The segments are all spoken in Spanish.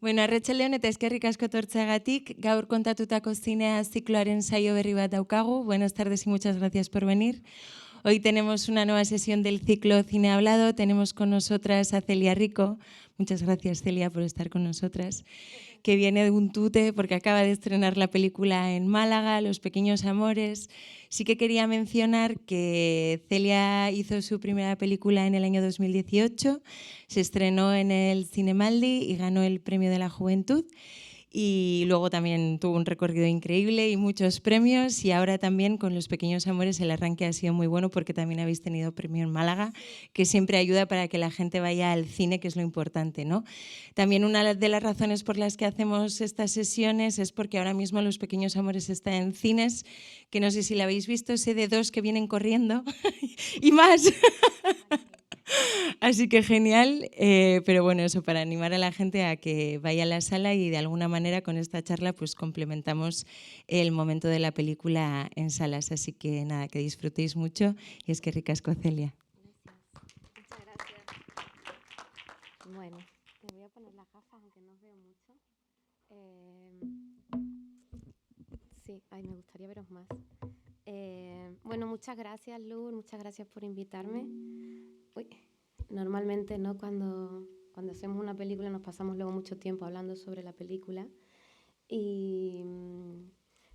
Bueno, arratsaldeon eta eskerrik asko etortzeagatik, gaur kontatutako zinea zikloaren saio berri bat daukagu. Buenas tardes y muchas gracias por venir. Hoy tenemos una nueva sesión del ciclo Cine Hablado. Tenemos con nosotras a Celia Rico. Muchas gracias, Celia, por estar con nosotras. Que viene de un tute porque acaba de estrenar la película en Málaga, Los Pequeños Amores. Sí que quería mencionar que Celia hizo su primera película en el año 2018, se estrenó en el Cinemaldi y ganó el Premio de la Juventud. Y luego también tuvo un recorrido increíble y muchos premios, y ahora también con Los Pequeños Amores el arranque ha sido muy bueno porque también habéis tenido premio en Málaga, que siempre ayuda para que la gente vaya al cine, que es lo importante, ¿no? También una de las razones por las que hacemos estas sesiones es porque ahora mismo Los Pequeños Amores está en cines, que no sé si la habéis visto, sé de 2 que vienen corriendo y más. Así que genial, pero bueno, eso para animar a la gente a que vaya a la sala, y de alguna manera con esta charla pues complementamos el momento de la película en salas. Así que nada, que disfrutéis mucho y eskerrik asko, Celia. Muchas gracias. Bueno, me voy a poner las gafas aunque no os veo mucho. Sí, ay, me gustaría veros más. Bueno, muchas gracias, Lur, muchas gracias por invitarme. Uy, normalmente, ¿no? Cuando hacemos una película nos pasamos luego mucho tiempo hablando sobre la película y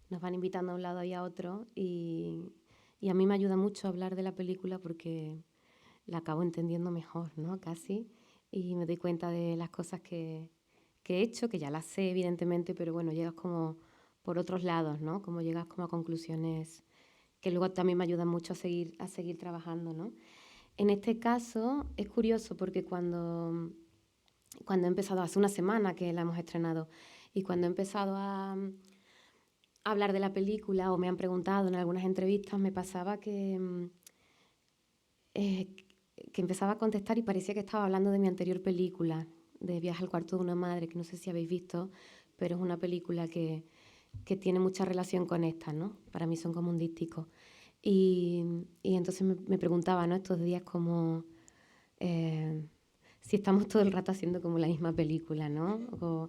nos van invitando a un lado y a otro, y a mí me ayuda mucho hablar de la película porque la acabo entendiendo mejor, ¿no? Casi, y me doy cuenta de las cosas que he hecho, que ya las sé, evidentemente, pero bueno, llegas como por otros lados, ¿no? Como llegas como a conclusiones que luego también me ayudan mucho a seguir trabajando, ¿no? En este caso es curioso porque cuando he empezado, hace una semana que la hemos estrenado, y cuando he empezado a hablar de la película o me han preguntado en algunas entrevistas, me pasaba que empezaba a contestar y parecía que estaba hablando de mi anterior película, de Viaje al cuarto de una madre, que no sé si habéis visto, pero es una película que tiene mucha relación con esta, ¿no? Para mí son como un díptico. Y entonces me preguntaba, ¿no? Estos días como si estamos todo el rato haciendo como la misma película, ¿no?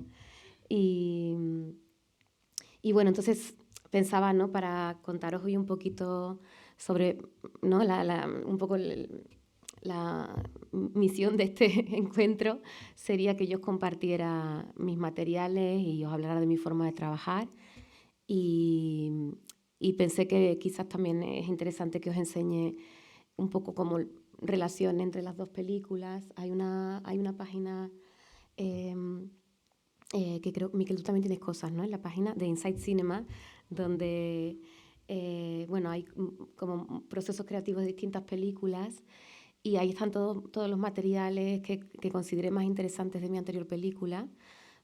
Y bueno, entonces pensaba, ¿no? Para contaros hoy un poquito sobre, ¿no? Un poco la misión de este encuentro sería que yo os compartiera mis materiales y os hablara de mi forma de trabajar. Y pensé que quizás también es interesante que os enseñe un poco como relación entre las dos películas. Hay una página que creo, Miquel, tú también tienes cosas, ¿no? En la página de Inside Cinema, donde bueno, hay como procesos creativos de distintas películas, y ahí están todos los materiales que consideré más interesantes de mi anterior película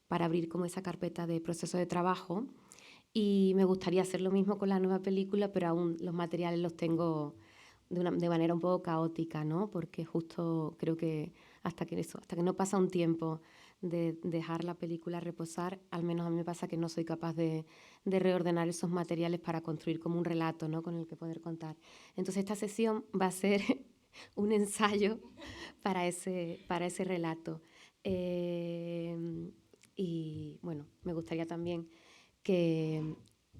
para abrir como esa carpeta de proceso de trabajo. Y me gustaría hacer lo mismo con la nueva película, pero aún los materiales los tengo de manera un poco caótica, ¿no? Porque justo creo que hasta que no pasa un tiempo de dejar la película reposar, al menos a mí me pasa que no soy capaz de reordenar esos materiales para construir como un relato, ¿no? Con el que poder contar. Entonces esta sesión va a ser un ensayo para ese relato. Y bueno, me gustaría también que...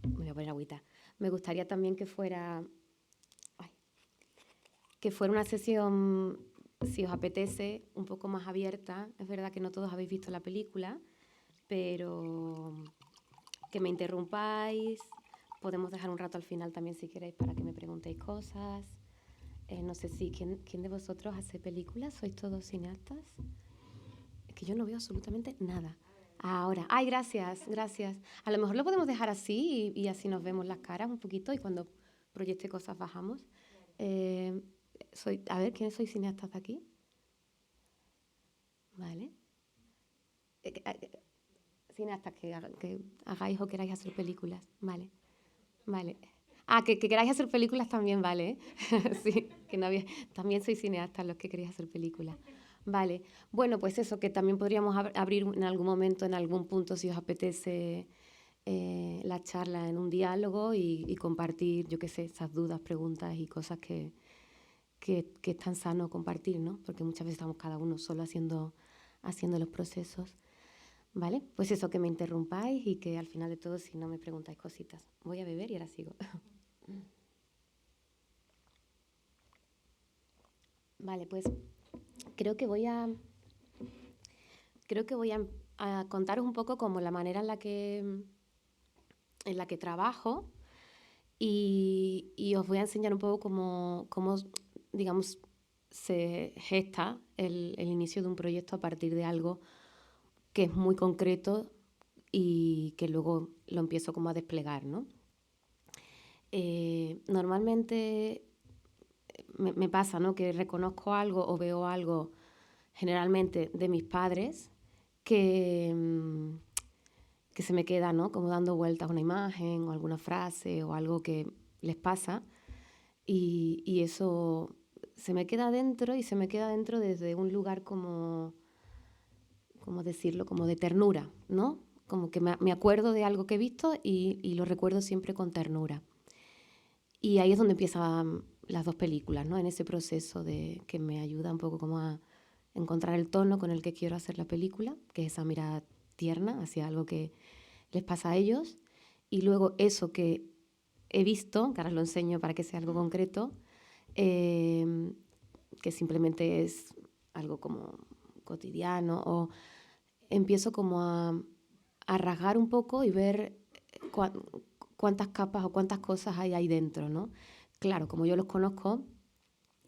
Me voy a poner agüita. Me gustaría también que fuera una sesión, si os apetece, un poco más abierta. Es verdad que no todos habéis visto la película, pero que me interrumpáis. Podemos dejar un rato al final también si queréis para que me preguntéis cosas. No sé si ¿quién de vosotros hace películas? ¿Sois todos cineastas? Es que yo no veo absolutamente nada. Ahora, ay, gracias. A lo mejor lo podemos dejar así y así nos vemos las caras un poquito, y cuando proyecte cosas bajamos. A ver, ¿quiénes sois cineastas de aquí? Vale. Cineastas que hagáis o queráis hacer películas. Vale. Ah, que queráis hacer películas también, vale. Sí, que no había... También sois cineastas los que queréis hacer películas. Vale. Bueno, pues eso, que también podríamos abrir en algún momento, en algún punto, si os apetece, la charla en un diálogo y compartir, yo qué sé, esas dudas, preguntas y cosas que es tan sano compartir, ¿no? Porque muchas veces estamos cada uno solo haciendo haciendo los procesos. ¿Vale? Pues eso, que me interrumpáis y que al final de todo, si no me preguntáis cositas. Voy a beber y ahora sigo. Vale, pues creo que voy a contaros un poco como la manera en la que trabajo y os voy a enseñar un poco cómo digamos, se gesta el inicio de un proyecto a partir de algo que es muy concreto y que luego lo empiezo como a desplegar, ¿no? Normalmente me pasa, ¿no?, que reconozco algo o veo algo generalmente de mis padres que se me queda, ¿no?, como dando vueltas una imagen o alguna frase o algo que les pasa y eso se me queda dentro y se me queda dentro desde un lugar como, ¿cómo decirlo?, como de ternura, ¿no? Como que me acuerdo de algo que he visto y lo recuerdo siempre con ternura. Y ahí es donde empiezan las dos películas, ¿no? En ese proceso de que me ayuda un poco como a encontrar el tono con el que quiero hacer la película, que es esa mirada tierna hacia algo que les pasa a ellos. Y luego eso que he visto, que ahora os lo enseño para que sea algo concreto, que simplemente es algo como cotidiano, o empiezo como a rasgar un poco y ver cuántas capas o cuántas cosas hay ahí dentro, ¿no? Claro, como yo los conozco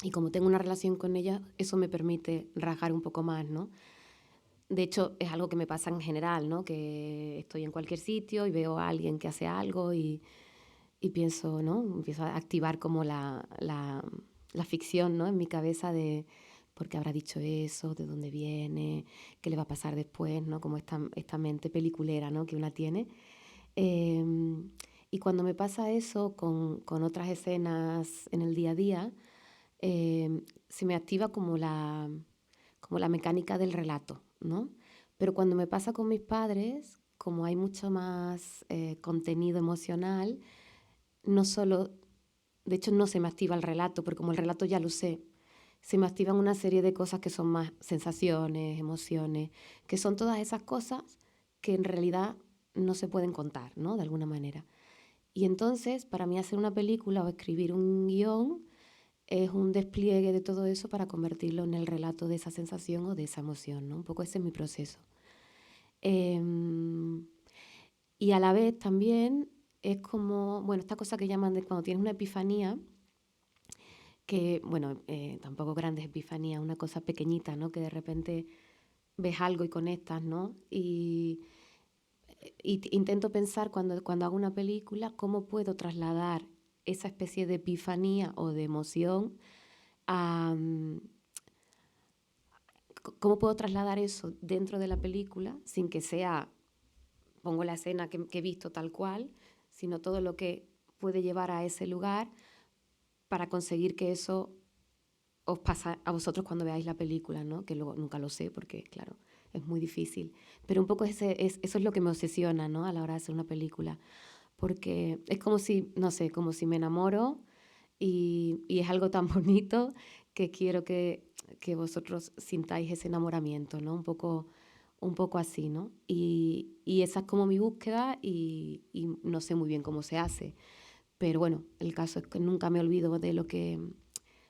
y como tengo una relación con ellas, eso me permite rasgar un poco más, ¿no? De hecho, es algo que me pasa en general, ¿no? Que estoy en cualquier sitio y veo a alguien que hace algo y pienso, ¿no? Empiezo a activar como la ficción, ¿no?, en mi cabeza de por qué habrá dicho eso, de dónde viene, qué le va a pasar después, ¿no? Como esta mente peliculera, ¿no?, que una tiene. Y cuando me pasa eso con otras escenas en el día a día, se me activa como la mecánica del relato, ¿no? Pero cuando me pasa con mis padres, como hay mucho más contenido emocional, no solo, de hecho no se me activa el relato, porque como el relato ya lo sé, se me activan una serie de cosas que son más sensaciones, emociones, que son todas esas cosas que en realidad no se pueden contar, ¿no?, de alguna manera. Y entonces, para mí hacer una película o escribir un guión es un despliegue de todo eso para convertirlo en el relato de esa sensación o de esa emoción, ¿no? Un poco ese es mi proceso. Y a la vez también es como, bueno, esta cosa que llaman de cuando tienes una epifanía, que, bueno, tampoco grandes epifanías, una cosa pequeñita, ¿no?, que de repente ves algo y conectas, ¿no? Y intento pensar cuando hago una película cómo puedo trasladar esa especie de epifanía o de emoción a... ¿Cómo puedo trasladar eso dentro de la película sin que sea, pongo la escena que he visto tal cual, sino todo lo que puede llevar a ese lugar para conseguir que eso os pasa a vosotros cuando veáis la película, ¿no? Que luego nunca lo sé porque, claro, es muy difícil. Pero un poco eso es lo que me obsesiona, ¿no?, a la hora de hacer una película. Porque es como si, no sé, como si me enamoro y es algo tan bonito que quiero que vosotros sintáis ese enamoramiento, ¿no? Un poco así, ¿no? Y esa es como mi búsqueda y no sé muy bien cómo se hace. Pero bueno, el caso es que nunca me olvido de lo que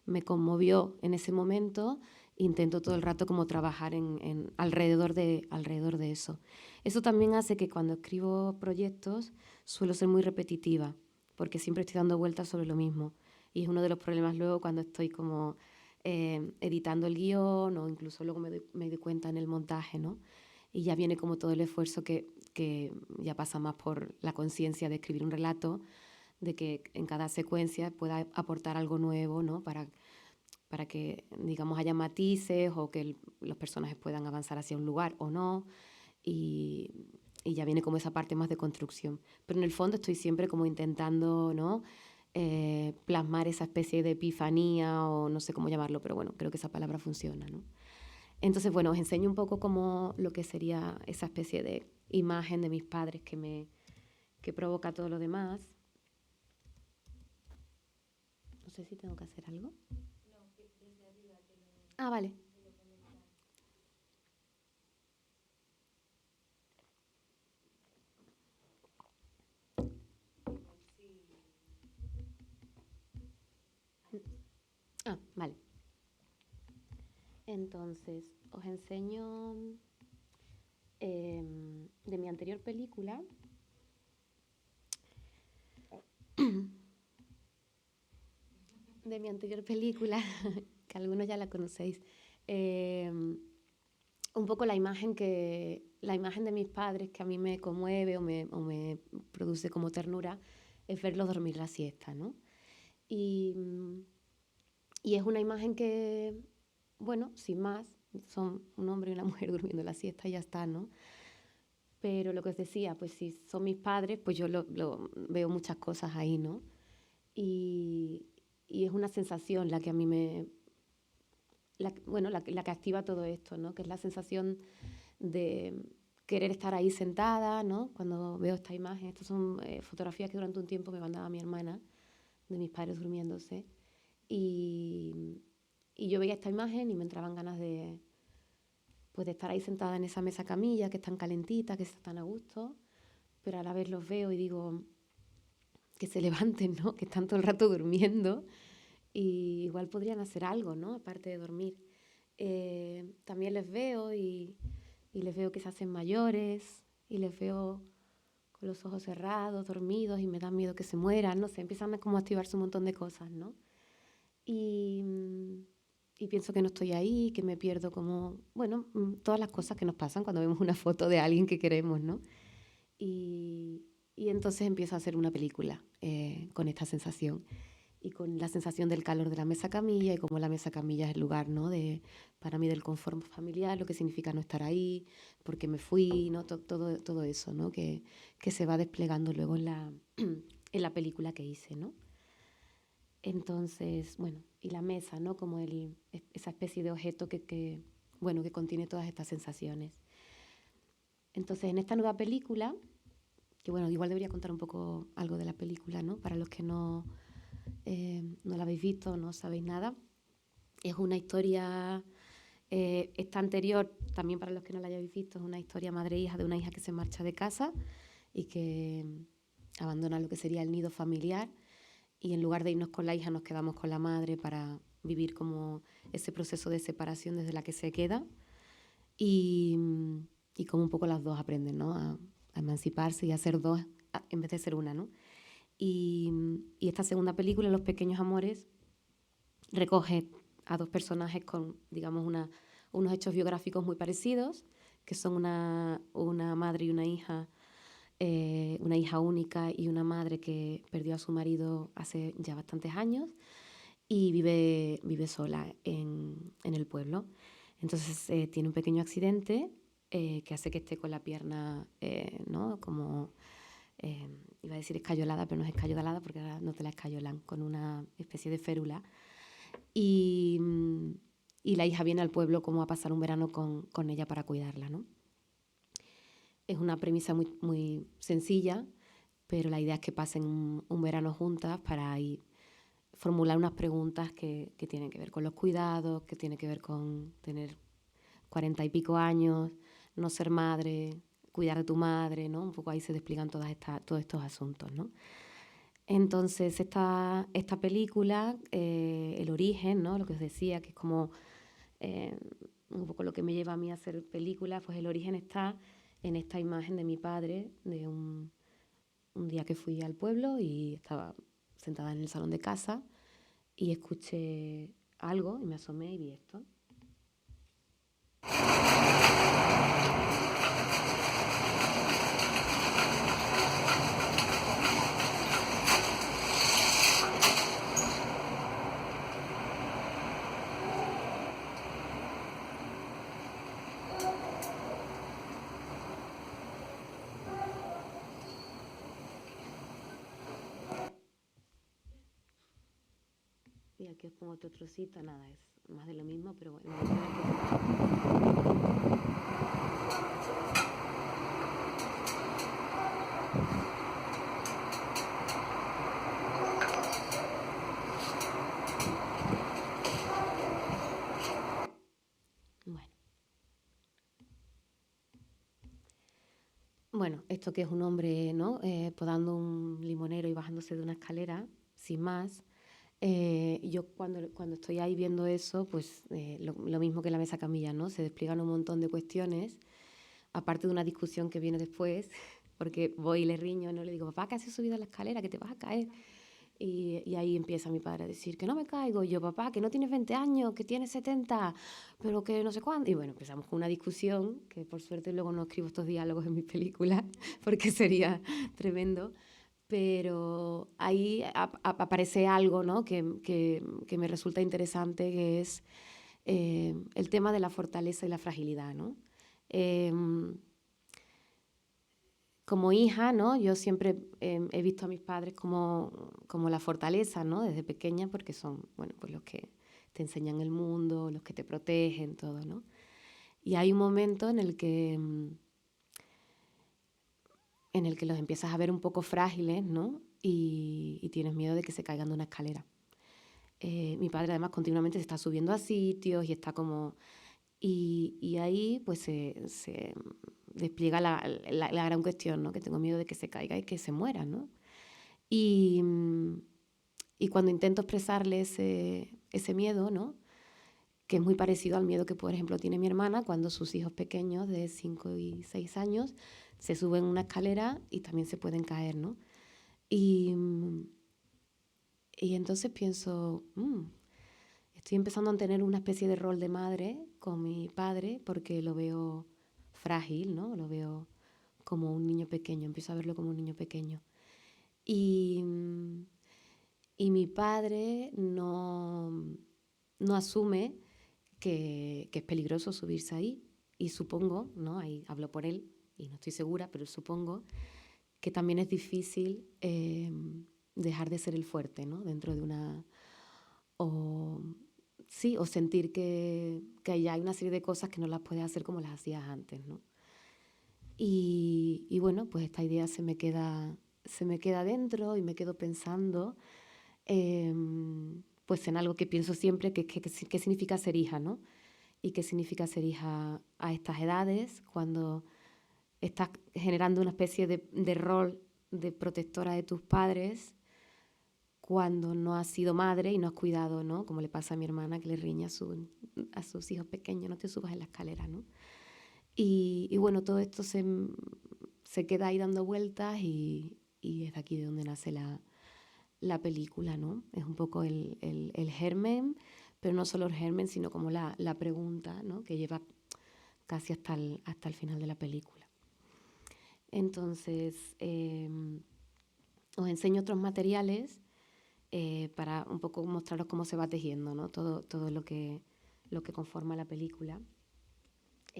me conmovió en ese momento. Intento todo el rato como trabajar alrededor de eso. Eso también hace que cuando escribo proyectos suelo ser muy repetitiva, porque siempre estoy dando vueltas sobre lo mismo. Y es uno de los problemas luego cuando estoy como editando el guión o incluso luego me doy cuenta en el montaje, ¿no? Y ya viene como todo el esfuerzo que ya pasa más por la conciencia de escribir un relato, de que en cada secuencia pueda aportar algo nuevo, ¿no?, para que, digamos, haya matices o que los personajes puedan avanzar hacia un lugar o no. Y ya viene como esa parte más de construcción. Pero en el fondo estoy siempre como intentando, ¿no?, plasmar esa especie de epifanía o no sé cómo llamarlo, pero bueno, creo que esa palabra funciona, ¿no? Entonces, bueno, os enseño un poco como lo que sería esa especie de imagen de mis padres que provoca todo lo demás. No sé si tengo que hacer algo. Ah, vale. Ah, vale. Entonces, os enseño de mi anterior película. De mi anterior película, que algunos ya la conocéis, un poco la imagen de mis padres que a mí me conmueve o me produce como ternura es verlos dormir la siesta, ¿no? Y, y es una imagen que, bueno, sin más, son un hombre y una mujer durmiendo la siesta y ya está, ¿no? Pero lo que os decía, pues si son mis padres, pues yo veo muchas cosas ahí, ¿no? Y, y es una sensación la que a mí la que activa todo esto, ¿no? Que es la sensación de querer estar ahí sentada, ¿no? Cuando veo esta imagen, estas son fotografías que durante un tiempo me mandaba mi hermana de mis padres durmiéndose y yo veía esta imagen y me entraban ganas pues de estar ahí sentada en esa mesa camilla que es tan calentita, que está tan a gusto, pero a la vez los veo y digo que se levanten, ¿no? Que están todo el rato durmiendo y igual podrían hacer algo, ¿no? Aparte de dormir. También les veo y les veo que se hacen mayores y les veo con los ojos cerrados, dormidos y me da miedo que se mueran, no sé, empiezan a como activarse un montón de cosas, ¿no? Y pienso que no estoy ahí, que me pierdo como, bueno, todas las cosas que nos pasan cuando vemos una foto de alguien que queremos, ¿no? Y entonces empiezo a hacer una película con esta sensación y con la sensación del calor de la mesa camilla y como la mesa camilla es el lugar, ¿no? Para mí del confort familiar, lo que significa no estar ahí, por qué me fui, ¿no? Todo eso, ¿no? Que se va desplegando luego en en la película que hice, ¿no? Entonces, bueno, y la mesa, ¿no? Como esa especie de objeto bueno, que contiene todas estas sensaciones. Entonces, en esta nueva película, que bueno, igual debería contar un poco algo de la película, ¿no? Para los que no la habéis visto, no sabéis nada. Es una historia, esta anterior, también para los que no la hayáis visto, es una historia madre-hija de una hija que se marcha de casa y que abandona lo que sería el nido familiar y en lugar de irnos con la hija nos quedamos con la madre para vivir como ese proceso de separación desde la que se queda y como un poco las dos aprenden, ¿no? A emanciparse y a ser dos en vez de ser una, ¿no? Y esta segunda película, Los pequeños amores, recoge a dos personajes con, digamos, unos hechos biográficos muy parecidos, que son una madre y una hija única y una madre que perdió a su marido hace ya bastantes años y vive sola en el pueblo. Entonces tiene un pequeño accidente que hace que esté con la pierna, ¿no? Como, iba a decir escayolada, pero no es escayolada porque ahora no te la escayolan, con una especie de férula. Y la hija viene al pueblo como a pasar un verano con ella para cuidarla, ¿no? Es una premisa muy, muy sencilla, pero la idea es que pasen un verano juntas para ahí formular unas preguntas que tienen que ver con los cuidados, que tienen que ver con tener 40 y pico años, no ser madre, cuidar de tu madre, ¿no? Un poco ahí se despliegan todos estos asuntos, ¿no? Entonces, esta película, el origen, ¿no? Lo que os decía, que es como un poco lo que me lleva a mí a hacer películas, pues el origen está en esta imagen de mi padre, de un día que fui al pueblo y estaba sentada en el salón de casa y escuché algo y me asomé y vi esto. Y aquí os pongo otro trocito, nada, es más de lo mismo, pero bueno. Bueno, esto que es un hombre, ¿no? Podando un limonero y bajándose de una escalera, sin más, Yo cuando estoy ahí viendo eso, pues lo mismo que en la mesa camilla, ¿no? Se despliegan un montón de cuestiones, aparte de una discusión que viene después, porque voy y le riño, ¿no? Le digo, papá, ¿qué has subido a la escalera? Que te vas a caer. Y ahí empieza mi padre a decir que no me caigo. Y yo, papá, que no tienes 20 años, que tienes 70, pero que no sé cuándo. Y bueno, empezamos con una discusión, que por suerte luego no escribo estos diálogos en mis películas, porque sería tremendo. Pero ahí aparece algo, ¿no? que me resulta interesante, que es el tema de la fortaleza y la fragilidad, ¿no? Como hija, ¿no? Yo siempre he visto a mis padres como la fortaleza, ¿no? Desde pequeña, porque son, bueno, pues los que te enseñan el mundo, los que te protegen, todo, ¿no? Y hay un momento en el que los empiezas a ver un poco frágiles, ¿no? Y tienes miedo de que se caigan de una escalera. Mi padre además continuamente se está subiendo a sitios y está como... Y ahí pues se despliega la gran cuestión, ¿no? Que tengo miedo de que se caiga y que se muera, ¿no? Y, y cuando intento expresarle ese miedo, ¿no? Que es muy parecido al miedo que, por ejemplo, tiene mi hermana cuando sus hijos pequeños de 5 y 6 años se suben una escalera y también se pueden caer, ¿no? Y, y entonces pienso, estoy empezando a tener una especie de rol de madre con mi padre porque lo veo frágil, ¿no? Lo veo como un niño pequeño, empiezo a verlo como un niño pequeño. Y, y mi padre no asume que es peligroso subirse ahí. Y supongo, ¿no? Ahí hablo por él y no estoy segura, pero supongo que también es difícil dejar de ser el fuerte, ¿no? Dentro de una... O, sí, o sentir que ya hay una serie de cosas que no las puedes hacer como las hacías antes, ¿no? Y bueno, pues esta idea se me queda dentro y me quedo pensando pues en algo que pienso siempre, que significa ser hija, ¿no? Y qué significa ser hija a estas edades, cuando estás generando una especie de rol de protectora de tus padres, cuando no has sido madre y no has cuidado, ¿no? Como le pasa a mi hermana, que le riña a sus hijos pequeños, no te subas en la escalera, ¿no? Y bueno, todo esto se queda ahí dando vueltas y es de aquí de donde nace la película, ¿no? Es un poco el germen, pero no solo el germen, sino como la pregunta, ¿no? Que lleva casi hasta el final de la película. Entonces, os enseño otros materiales para un poco mostraros cómo se va tejiendo, ¿no? Todo lo que conforma la película. A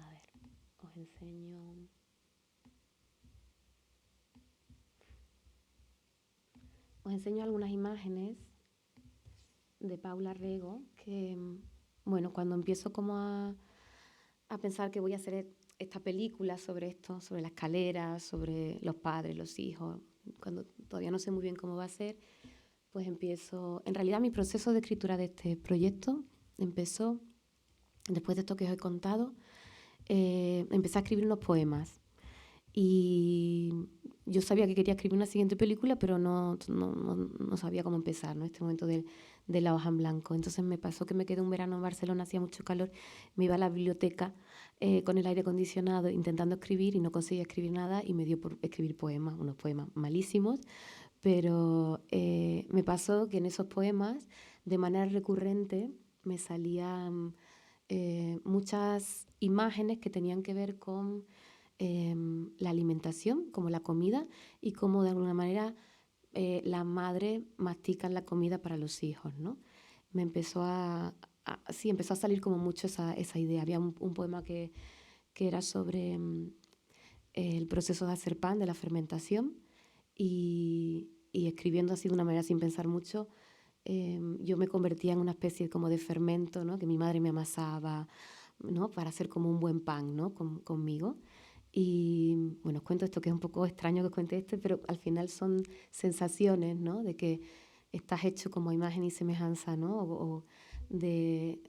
ver, os enseño... Os enseño algunas imágenes de Paula Rego que, bueno, cuando empiezo como a pensar que voy a hacer esta película sobre esto, sobre la escalera, sobre los padres, los hijos, cuando todavía no sé muy bien cómo va a ser, pues empiezo... En realidad mi proceso de escritura de este proyecto empezó, después de esto que os he contado, empecé a escribir unos poemas. Y yo sabía que quería escribir una siguiente película, pero no sabía cómo empezar, ¿no? Este momento de la hoja en blanco. Entonces me pasó que me quedé un verano en Barcelona, hacía mucho calor, me iba a la biblioteca con el aire acondicionado intentando escribir y no conseguía escribir nada y me dio por escribir poemas, unos poemas malísimos, pero me pasó que en esos poemas, de manera recurrente, me salían muchas imágenes que tenían que ver con la alimentación, como la comida, y cómo de alguna manera las madres mastican la comida para los hijos, ¿no? Me empezó sí, empezó a salir como mucho esa idea. Había un poema que era sobre el proceso de hacer pan, de la fermentación, y escribiendo así de una manera sin pensar mucho, yo me convertía en una especie como de fermento, ¿no? Que mi madre me amasaba, ¿no? Para hacer como un buen pan, ¿no? Conmigo. Y bueno, os cuento esto que es un poco extraño que os cuente esto, pero al final son sensaciones, ¿no? De que estás hecho como imagen y semejanza, ¿no? O de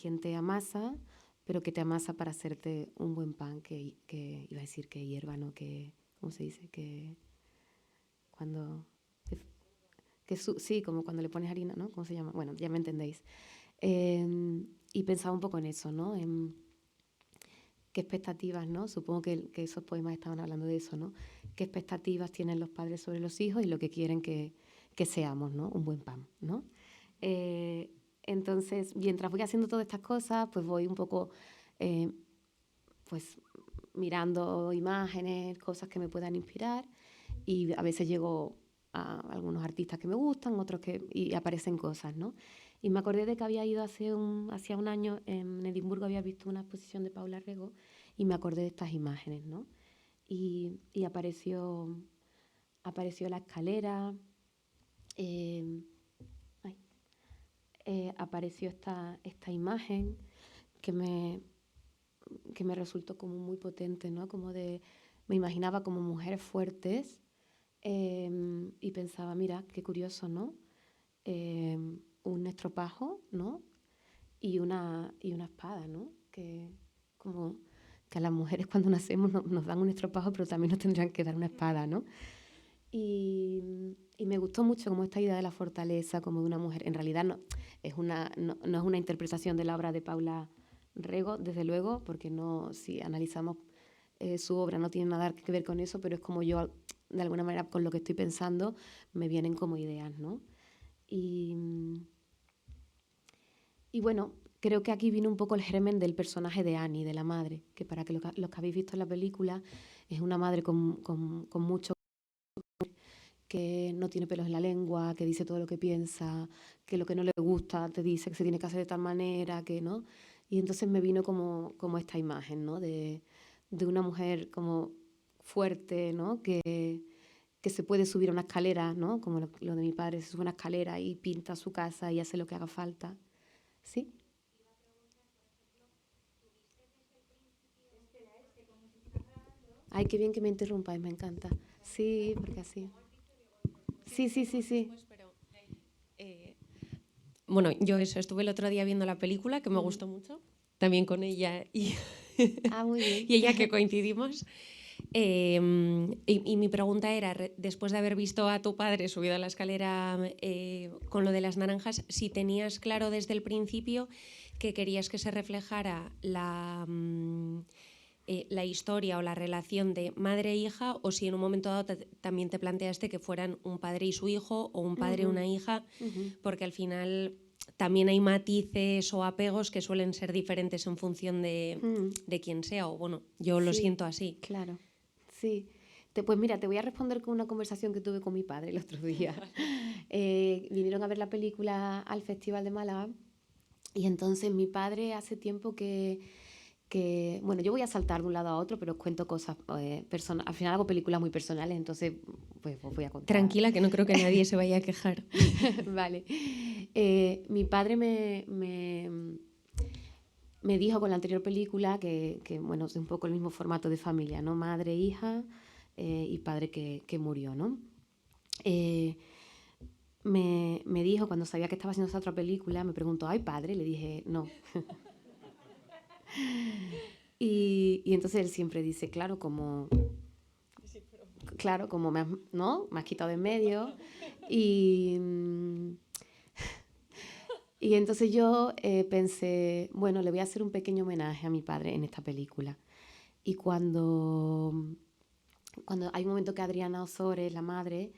quien te amasa, pero que te amasa para hacerte un buen pan, que iba a decir que hierva, ¿no? Que, ¿cómo se dice? Que cuando sí, como cuando le pones harina, ¿no? ¿Cómo se llama? Bueno, ya me entendéis. Y pensaba un poco en eso, ¿no? En qué expectativas, ¿no? Supongo que esos poemas estaban hablando de eso, ¿no? Qué expectativas tienen los padres sobre los hijos y lo que quieren que seamos, ¿no? Un buen pan, ¿no? Entonces, mientras voy haciendo todas estas cosas, pues voy un poco, pues, mirando imágenes, cosas que me puedan inspirar, y a veces llego a algunos artistas que me gustan, otros y aparecen cosas, ¿no? Y me acordé de que había ido hacía un año en Edimburgo, había visto una exposición de Paula Rego y me acordé de estas imágenes, ¿no? Y apareció la escalera, apareció esta imagen que me resultó como muy potente, ¿no? Me imaginaba como mujeres fuertes, y pensaba, mira, qué curioso, ¿no? Un estropajo, ¿no? Y una espada, ¿no? Como que a las mujeres cuando nacemos nos dan un estropajo, pero también nos tendrían que dar una espada, ¿no? Y me gustó mucho como esta idea de la fortaleza, como de una mujer. En realidad no es una interpretación de la obra de Paula Rego, desde luego, porque si analizamos su obra no tiene nada que ver con eso, pero es como yo, de alguna manera, con lo que estoy pensando, me vienen como ideas, ¿no? Y bueno, creo que aquí viene un poco el germen del personaje de Annie, de la madre, que para que los que habéis visto en la película, es una madre con mucho, que no tiene pelos en la lengua, que dice todo lo que piensa, que lo que no le gusta te dice que se tiene que hacer de tal manera, que no. Y entonces me vino como esta imagen, ¿no? De una mujer como fuerte, ¿no? Que se puede subir a una escalera, ¿no? Como lo de mi padre, se sube a una escalera y pinta su casa y hace lo que haga falta. ¿Sí? Ay, qué bien que me interrumpáis, me encanta. Sí, porque así. Sí, sí, sí, sí. Bueno, yo estuve el otro día viendo la película, que me gustó mucho, también con ella Muy bien. y ella que coincidimos. Y mi pregunta era, después de haber visto a tu padre subido a la escalera con lo de las naranjas, si tenías claro desde el principio que querías que se reflejara la historia o la relación de madre e hija, o si en un momento dado también te planteaste que fueran un padre y su hijo o un padre y una hija, porque al final también hay matices o apegos que suelen ser diferentes en función de quién sea, o bueno, yo lo siento así. Claro, sí. Pues mira, te voy a responder con una conversación que tuve con mi padre el otro día. Vinieron a ver la película al Festival de Málaga y entonces mi padre hace tiempo bueno, yo voy a saltar de un lado a otro, pero os cuento cosas personales. Al final hago películas muy personales, entonces pues os voy a contar. Tranquila, que no creo que nadie se vaya a quejar. Vale. Mi padre me dijo con la anterior película que bueno, es un poco el mismo formato de familia, ¿no? Madre, hija y padre que murió, ¿no? Me dijo, cuando sabía que estaba haciendo esa otra película, me preguntó, ¿hay padre? Le dije, no. Y entonces él siempre dice, claro, como ¿no? Me has quitado de en medio. Y entonces yo pensé, bueno, le voy a hacer un pequeño homenaje a mi padre en esta película. Y cuando hay un momento que Adriana Ozores, la madre,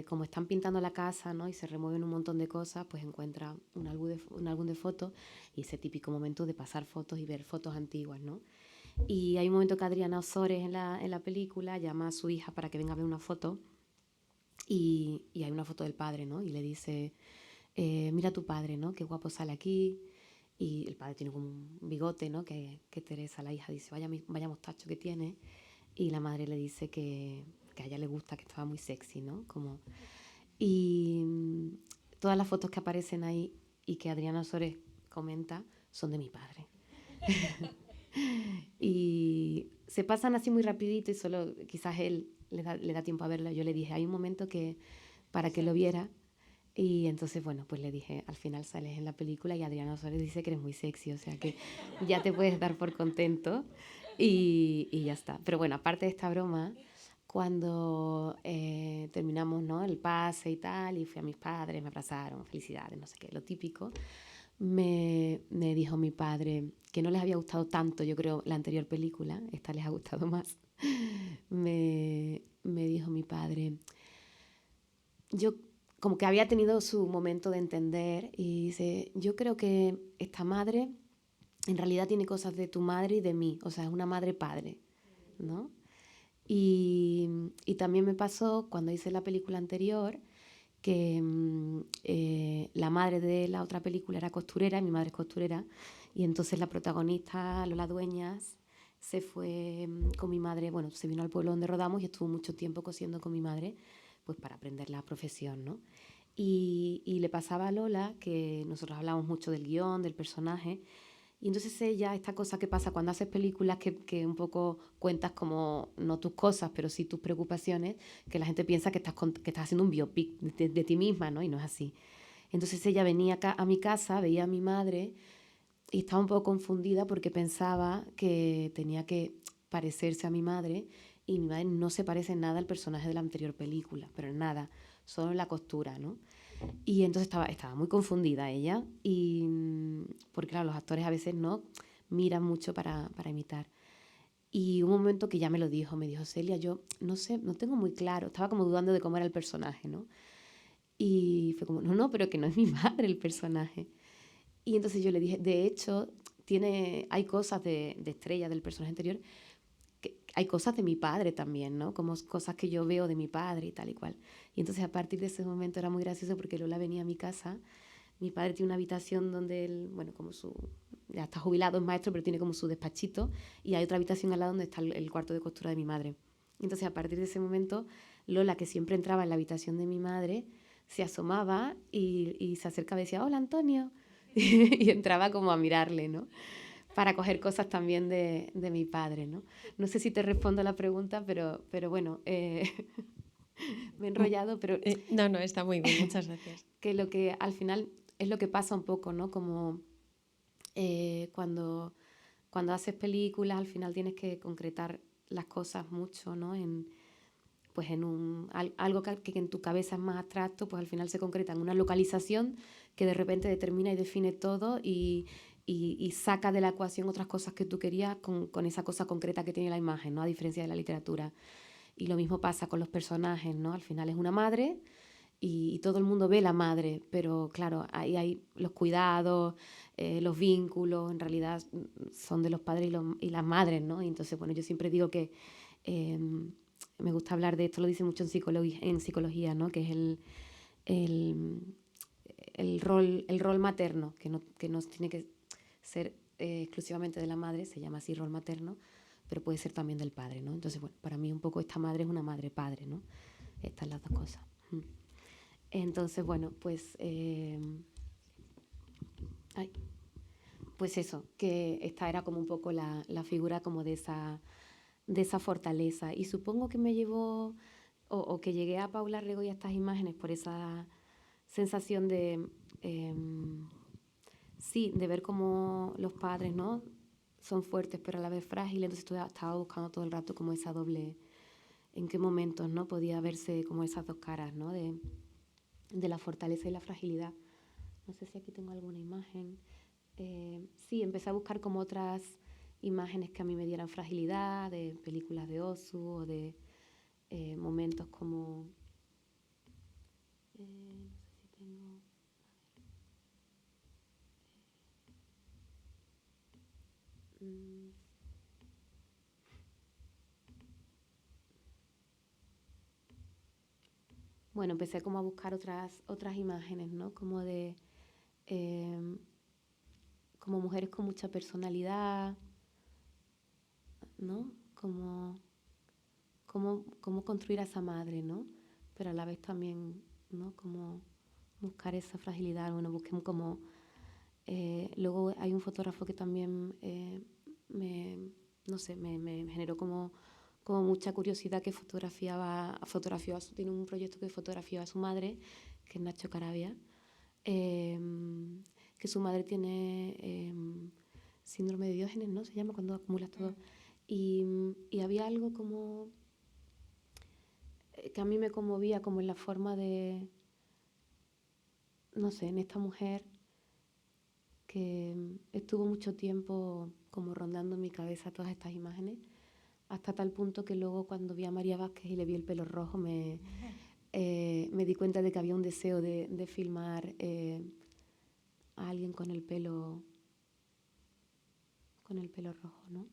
como están pintando la casa, ¿no? Y se remueven un montón de cosas, pues encuentra un álbum de fotos y ese típico momento de pasar fotos y ver fotos antiguas, ¿no? Y hay un momento que Adriana Ozores en la película llama a su hija para que venga a ver una foto y hay una foto del padre, ¿no? Y le dice, mira a tu padre, ¿no? Qué guapo sale aquí. Y el padre tiene como un bigote, ¿no? Que Teresa, la hija, dice, vaya mostacho que tiene. Y la madre le dice que a ella le gusta, que estaba muy sexy, ¿no? Y todas las fotos que aparecen ahí y que Adriana Ozores comenta son de mi padre. Y se pasan así muy rapidito y solo quizás él le da tiempo a verla. Yo le dije, hay un momento que para que lo viera. Y entonces, bueno, pues le dije, al final sales en la película y Adriana Ozores dice que eres muy sexy, o sea que ya te puedes dar por contento y ya está. Pero bueno, aparte de esta broma, cuando terminamos, ¿no?, el pase y tal, y fui a mis padres, me abrazaron, felicidades, no sé qué, lo típico, me dijo mi padre, que no les había gustado tanto, yo creo, la anterior película, esta les ha gustado más, me dijo mi padre, yo como que había tenido su momento de entender, y dice, yo creo que esta madre en realidad tiene cosas de tu madre y de mí, o sea, es una madre-padre, ¿no? Y también me pasó cuando hice la película anterior que la madre de la otra película era costurera, y mi madre es costurera, y entonces la protagonista, Lola Dueñas, se fue con mi madre, bueno, se vino al pueblo donde rodamos y estuvo mucho tiempo cosiendo con mi madre, pues para aprender la profesión, ¿no? Y le pasaba a Lola que nosotros hablábamos mucho del guión, del personaje, y entonces ella, esta cosa que pasa cuando haces películas que un poco cuentas como, no tus cosas, pero sí tus preocupaciones, que la gente piensa que estás haciendo un biopic de ti misma, ¿no? Y no es así. Entonces ella venía a mi casa, veía a mi madre y estaba un poco confundida porque pensaba que tenía que parecerse a mi madre, y mi madre no se parece en nada al personaje de la anterior película, pero en nada, solo en la costura, ¿no? Y entonces estaba muy confundida ella, y porque claro, los actores a veces no miran mucho para imitar. Y un momento que ya me lo dijo, me dijo, Celia, yo no sé, no tengo muy claro, estaba como dudando de cómo era el personaje, ¿no? Y fue como, no, pero que no es mi madre el personaje. Y entonces yo le dije, de hecho, hay cosas de Estrella, del personaje anterior, que hay cosas de mi padre también, ¿no? Como cosas que yo veo de mi padre y tal y cual. Y entonces a partir de ese momento era muy gracioso porque Lola venía a mi casa. Mi padre tiene una habitación donde él, bueno, ya está jubilado, es maestro, pero tiene como su despachito, y hay otra habitación al lado donde está el cuarto de costura de mi madre. Entonces a partir de ese momento, Lola, que siempre entraba en la habitación de mi madre, se asomaba y se acercaba y decía, hola Antonio, y entraba como a mirarle, ¿no? Para coger cosas también de mi padre, ¿no? No sé si te respondo a la pregunta, pero bueno, me he enrollado, pero No, está muy bien, muchas gracias. que lo que al final es lo que pasa un poco, ¿no? Como cuando haces películas, al final tienes que concretar las cosas mucho, ¿no? Pues algo que en tu cabeza es más abstracto, pues al final se concreta en una localización que de repente determina y define todo, y saca de la ecuación otras cosas que tú querías con esa cosa concreta que tiene la imagen, ¿no? A diferencia de la literatura. Y lo mismo pasa con los personajes, ¿no? Al final es una madre y todo el mundo ve la madre, pero claro, ahí hay los cuidados, los vínculos, en realidad son de los padres y las madres, ¿no? Y entonces, bueno, yo siempre digo que me gusta hablar de esto, lo dice mucho en psicología, ¿no? Que es el rol materno, que no tiene que ser exclusivamente de la madre, se llama así rol materno, pero puede ser también del padre, ¿no? Entonces, bueno, para mí un poco esta madre es una madre-padre, ¿no? Estas las dos cosas. Entonces, bueno, pues pues eso, que esta era como un poco la figura como de esa fortaleza. Y supongo que me llevó, o que llegué a Paula Rego y a estas imágenes por esa sensación de, sí, de ver cómo los padres, ¿no?, son fuertes pero a la vez frágiles. Entonces estaba buscando todo el rato como esa doble, en qué momentos, ¿no?, podía verse como esas dos caras, ¿no?, de la fortaleza y la fragilidad. No sé si aquí tengo alguna imagen. Sí, empecé a buscar como otras imágenes que a mí me dieran fragilidad, de películas de Ozu, o de momentos como... no sé si tengo... Bueno, empecé como a buscar otras imágenes, ¿no? Como de... como mujeres con mucha personalidad, ¿no? Como construir a esa madre, ¿no? Pero a la vez también, ¿no?, como buscar esa fragilidad. Bueno, busqué como... luego hay un fotógrafo que también no sé, me generó como mucha curiosidad, que tiene un proyecto que fotografió a su madre, que es Nacho Carabia, que su madre tiene síndrome de Diógenes, ¿no? Se llama cuando acumulas todo. Y había algo como que a mí me conmovía como en la forma de, no sé, en esta mujer que estuvo mucho tiempo como rondando en mi cabeza todas estas imágenes, hasta tal punto que luego cuando vi a María Vázquez y le vi el pelo rojo me di cuenta de que había un deseo de filmar a alguien con el pelo rojo, ¿no?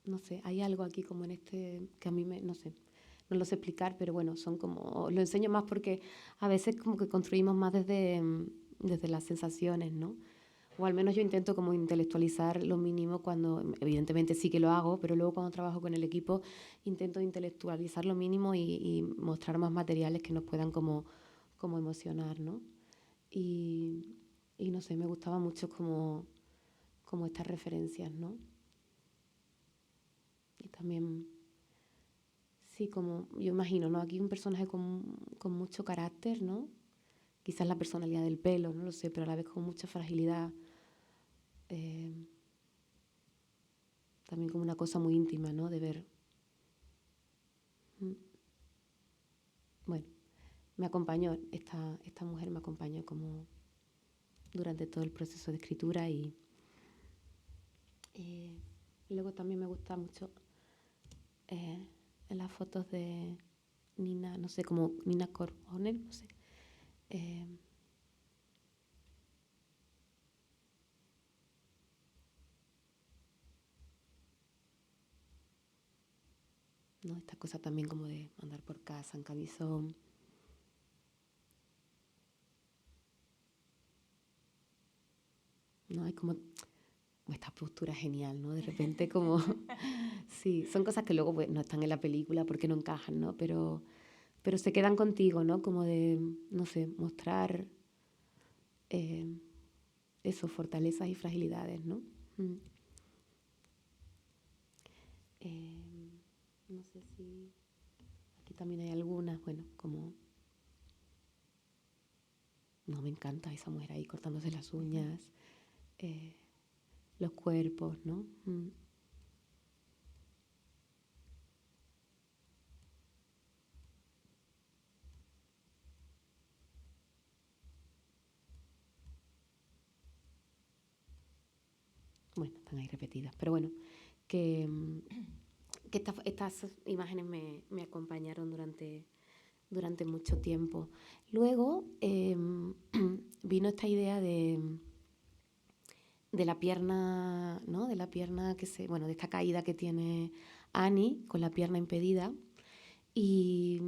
No sé, hay algo aquí como en este que a mí no sé, no lo sé explicar, pero bueno, son como, lo enseño más porque a veces como que construimos más desde las sensaciones, ¿no? O al menos yo intento como intelectualizar lo mínimo cuando, evidentemente sí que lo hago, pero luego cuando trabajo con el equipo intento intelectualizar lo mínimo y mostrar más materiales que nos puedan como emocionar, ¿no? Y no sé, me gustaba mucho como estas referencias, ¿no? Y también, sí, como yo imagino, ¿no? Aquí un personaje con mucho carácter, ¿no? Quizás la personalidad del pelo, no lo sé, pero a la vez con mucha fragilidad. También como una cosa muy íntima, ¿no? De ver. Bueno, me acompañó, esta mujer me acompañó como durante todo el proceso de escritura y luego también me gusta mucho en las fotos de Nina, no sé, como Nina Corhonen, no sé. ¿No? Esta cosa también como de andar por casa en camisón. ¿No? Hay como esta postura genial, ¿no? De repente como... sí, son cosas que luego pues, no están en la película porque no encajan, ¿no? Pero se quedan contigo, ¿no? Como de, no sé, mostrar eso, fortalezas y fragilidades, ¿no? No sé si... Aquí también hay algunas, bueno, como... No, me encanta esa mujer ahí cortándose las uñas, los cuerpos, ¿no? Bueno, están ahí repetidas, pero bueno, que estas imágenes me acompañaron durante mucho tiempo. Luego vino esta idea de la pierna, ¿no? De la pierna de esta caída que tiene Annie con la pierna impedida y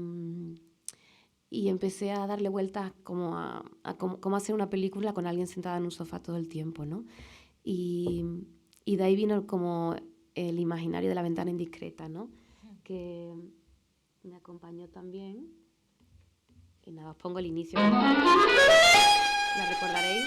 empecé a darle vueltas como a cómo hacer una película con alguien sentada en un sofá todo el tiempo, ¿no? Y de ahí vino como el imaginario de la ventana indiscreta, ¿no? Que me acompañó también. Y nada, os pongo el inicio. ¿La recordaréis?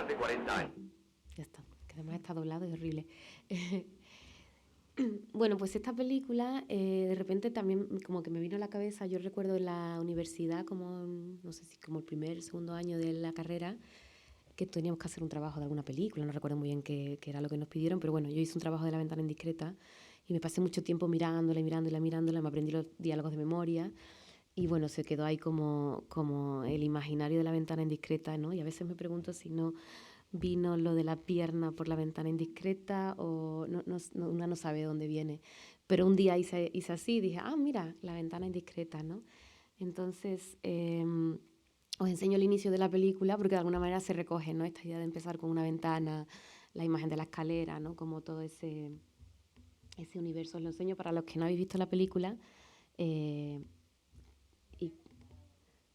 más de 40 años. Ya está, que además está doblado y horrible. Bueno, pues esta película de repente también como que me vino a la cabeza. Yo recuerdo en la universidad, como no sé si como el primer, segundo año de la carrera, que teníamos que hacer un trabajo de alguna película, no recuerdo muy bien qué era lo que nos pidieron, pero bueno, yo hice un trabajo de La ventana indiscreta y me pasé mucho tiempo mirándola, me aprendí los diálogos de memoria y bueno, se quedó ahí como el imaginario de La ventana indiscreta, ¿no? Y a veces me pregunto si no vino lo de la pierna por la ventana indiscreta o una no sabe de dónde viene. Pero un día hice así y dije, mira, la ventana indiscreta, ¿no? Entonces, os enseño el inicio de la película porque de alguna manera se recoge, ¿no? Esta idea de empezar con una ventana, la imagen de la escalera, ¿no? Como todo ese universo. Os lo enseño para los que no habéis visto la película.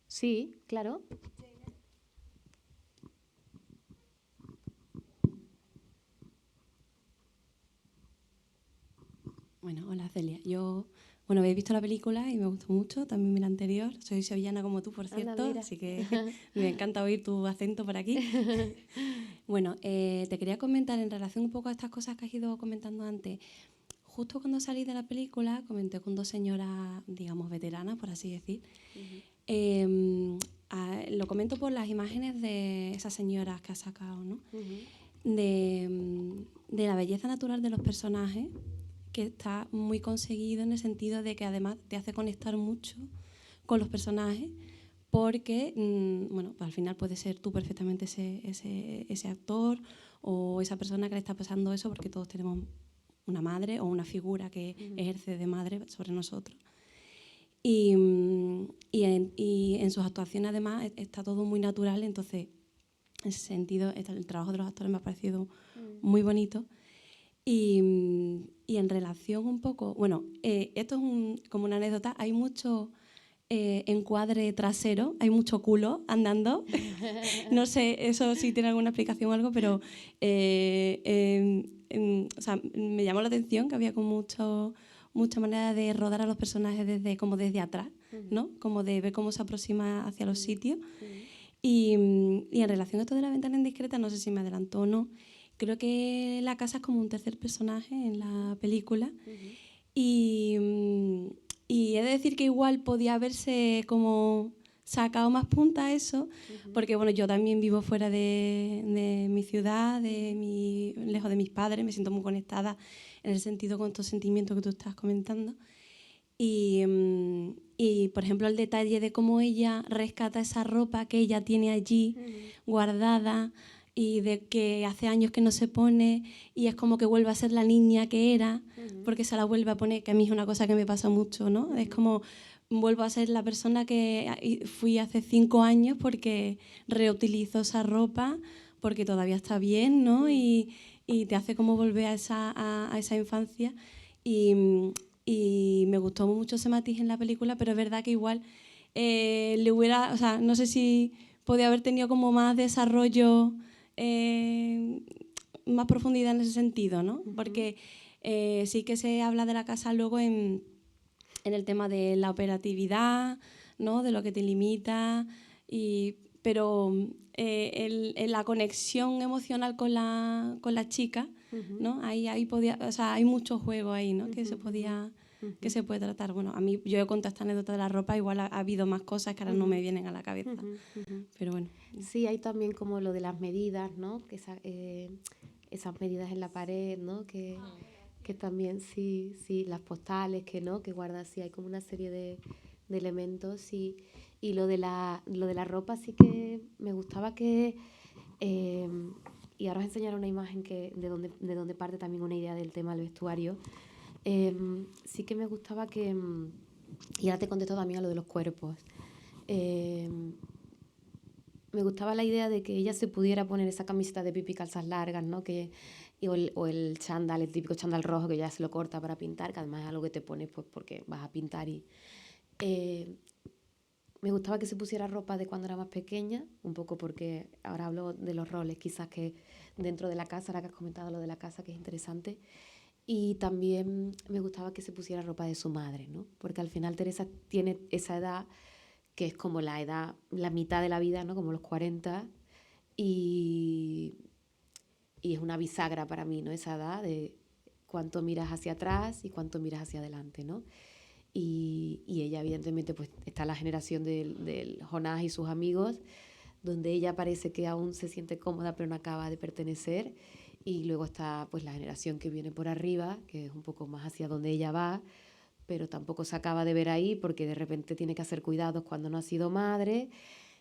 Sí, claro. Bueno, hola Celia. Bueno, habéis visto la película y me gustó mucho, también mi la anterior. Soy sevillana como tú, por cierto, Anda, así que me encanta oír tu acento por aquí. Bueno, te quería comentar en relación un poco a estas cosas que has ido comentando antes. Justo cuando salí de la película, comenté con dos señoras, digamos, veteranas, por así decir. Lo comento por las imágenes de esas señoras que has sacado, ¿no? De la belleza natural de los personajes, que está muy conseguido en el sentido de que además te hace conectar mucho con los personajes porque, bueno, pues al final puedes ser tú perfectamente ese actor o esa persona que le está pasando eso, porque todos tenemos una madre o una figura que ejerce de madre sobre nosotros. Y en sus actuaciones además está todo muy natural, entonces en ese sentido el trabajo de los actores me ha parecido muy bonito. Y en relación un poco, bueno, esto es como una anécdota, hay mucho encuadre trasero, hay mucho culo andando. No sé, eso sí tiene alguna explicación o algo, pero o sea, me llamó la atención que había como mucha manera de rodar a los personajes desde atrás, ¿no? Como de ver cómo se aproxima hacia los sitios. Y en relación a esto de la ventana indiscreta, no sé si me adelantó o no, creo que la casa es como un tercer personaje en la película. Y he de decir que igual podía haberse como sacado más punta a eso, porque bueno, yo también vivo fuera de mi ciudad, lejos de mis padres, me siento muy conectada en el sentido con estos sentimientos que tú estás comentando. Y, por ejemplo, el detalle de cómo ella rescata esa ropa que ella tiene allí guardada y de que hace años que no se pone y es como que vuelve a ser la niña que era porque se la vuelve a poner, que a mí es una cosa que me pasa mucho, ¿no? Es como vuelvo a ser la persona que fui hace 5 años porque reutilizo esa ropa porque todavía está bien, ¿no? Y te hace como volver a esa infancia y me gustó mucho ese matiz en la película, pero es verdad que igual o sea, no sé si podía haber tenido como más desarrollo, más profundidad en ese sentido, ¿no? Porque sí que se habla de la casa luego en el tema de la operatividad, ¿no? De lo que te limita, pero la conexión emocional con la chica, ¿no? Ahí podía, o sea, hay mucho juego ahí, ¿no? Que se puede tratar. Bueno, a mí yo he contado esta anécdota de la ropa, igual ha habido más cosas que ahora no me vienen a la cabeza, pero bueno. Sí, hay también como lo de las medidas, ¿no? Que esas medidas en la pared, ¿no? Que también sí, las postales, que guarda, sí, hay como una serie de elementos y lo de la ropa sí que me gustaba que y ahora os enseñaré una imagen de donde parte también una idea del tema del vestuario. Sí que me gustaba que y ahora te contesto también a lo de los cuerpos. Me gustaba la idea de que ella se pudiera poner esa camiseta de pipi calzas largas, ¿no? O el chándal, el típico chándal rojo que ya se lo corta para pintar, que además es algo que te pones pues porque vas a pintar me gustaba que se pusiera ropa de cuando era más pequeña, un poco porque ahora hablo de los roles, quizás que dentro de la casa, ahora que has comentado lo de la casa, que es interesante. Y también me gustaba que se pusiera ropa de su madre, ¿no? Porque al final Teresa tiene esa edad que es como la mitad de la vida, ¿no? Como los 40, Y, y es una bisagra para mí, ¿no? Esa edad de cuánto miras hacia atrás y cuánto miras hacia adelante, ¿no? Y ella, evidentemente, pues está la generación del Jonás y sus amigos, donde ella parece que aún se siente cómoda, pero no acaba de pertenecer. Y luego está pues la generación que viene por arriba, que es un poco más hacia donde ella va, pero tampoco se acaba de ver ahí porque de repente tiene que hacer cuidados cuando no ha sido madre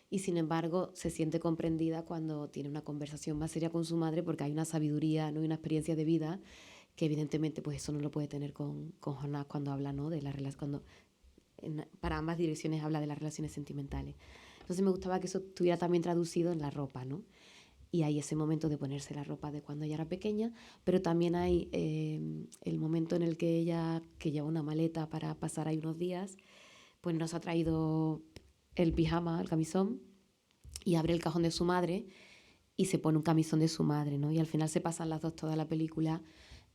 y sin embargo se siente comprendida cuando tiene una conversación más seria con su madre porque hay una sabiduría, ¿no? Y una experiencia de vida que evidentemente pues eso no lo puede tener con Jonás cuando habla, ¿no? De la relación, cuando para ambas direcciones habla de las relaciones sentimentales. Entonces me gustaba que eso estuviera también traducido en la ropa, ¿no? Y hay ese momento de ponerse la ropa de cuando ella era pequeña, pero también hay el momento en el que ella, que lleva una maleta para pasar ahí unos días, pues nos ha traído el pijama, el camisón, y abre el cajón de su madre y se pone un camisón de su madre, ¿no? Y al final se pasan las dos toda la película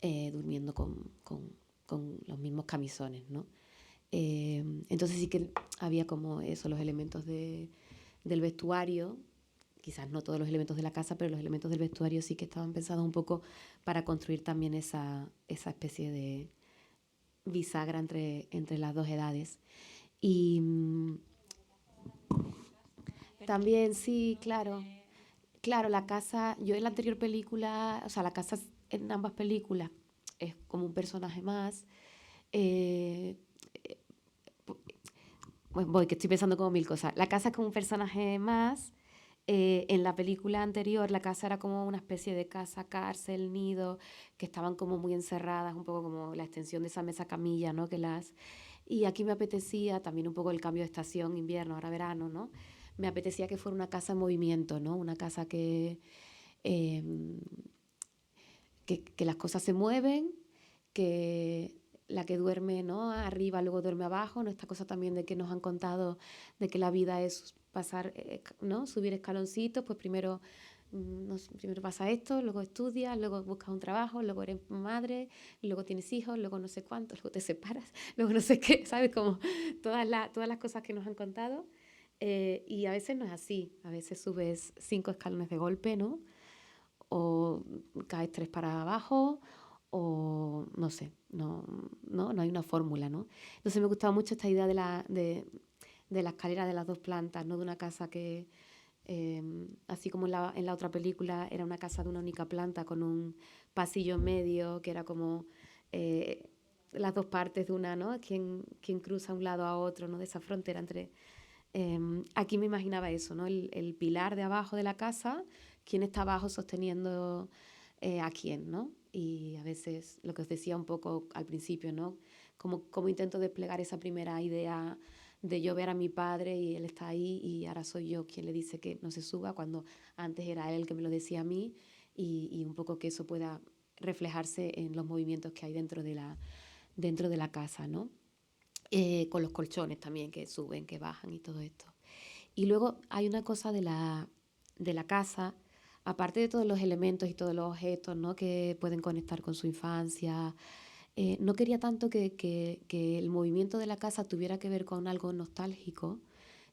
durmiendo con los mismos camisones, ¿no? Entonces sí que había como eso, los elementos del vestuario, quizás no todos los elementos de la casa, pero los elementos del vestuario sí que estaban pensados un poco para construir también esa especie de bisagra entre las dos edades. Y también, sí, claro. Claro, la casa, yo en la anterior película, o sea, la casa en ambas películas es como un personaje más. Eh, pues voy, que estoy pensando como mil cosas. La casa es como un personaje más. En la película anterior la casa era como una especie de casa, cárcel, nido, que estaban como muy encerradas, un poco como la extensión de esa mesa camilla, ¿no? Y aquí me apetecía también un poco el cambio de estación, invierno, ahora verano, ¿no? Me apetecía que fuera una casa en movimiento, ¿no? Una casa eh, que las cosas se mueven, que la que duerme, ¿no? Arriba, luego duerme abajo, ¿no? Esta cosa también de que nos han contado de que la vida es pasar, ¿no? Subir escaloncitos, pues primero pasa esto, luego estudias, luego buscas un trabajo, luego eres madre, luego tienes hijos, luego no sé cuántos, luego te separas, luego no sé qué, ¿sabes? Como todas las cosas que nos han contado. Y a veces no es así, a veces subes 5 escalones de golpe, ¿no? O caes 3 para abajo, o no sé, no hay una fórmula, ¿no? Entonces me gustaba mucho esta idea de la escalera de las dos plantas, ¿no? De una casa que, así como en la otra película, era una casa de una única planta con un pasillo en medio, que era como las dos partes de una, ¿no? Quien cruza un lado a otro, ¿no? De esa frontera entre... aquí me imaginaba eso, ¿no? El pilar de abajo de la casa, quién está abajo sosteniendo a quién, ¿no? Y a veces lo que os decía un poco al principio, ¿no? Como intento desplegar esa primera idea de yo ver a mi padre y él está ahí y ahora soy yo quien le dice que no se suba, cuando antes era él el que me lo decía a mí, y un poco que eso pueda reflejarse en los movimientos que hay dentro de la casa, ¿no? Con los colchones también que suben, que bajan y todo esto. Y luego hay una cosa de la casa, aparte de todos los elementos y todos los objetos, ¿no? Que pueden conectar con su infancia. No quería tanto que el movimiento de la casa tuviera que ver con algo nostálgico,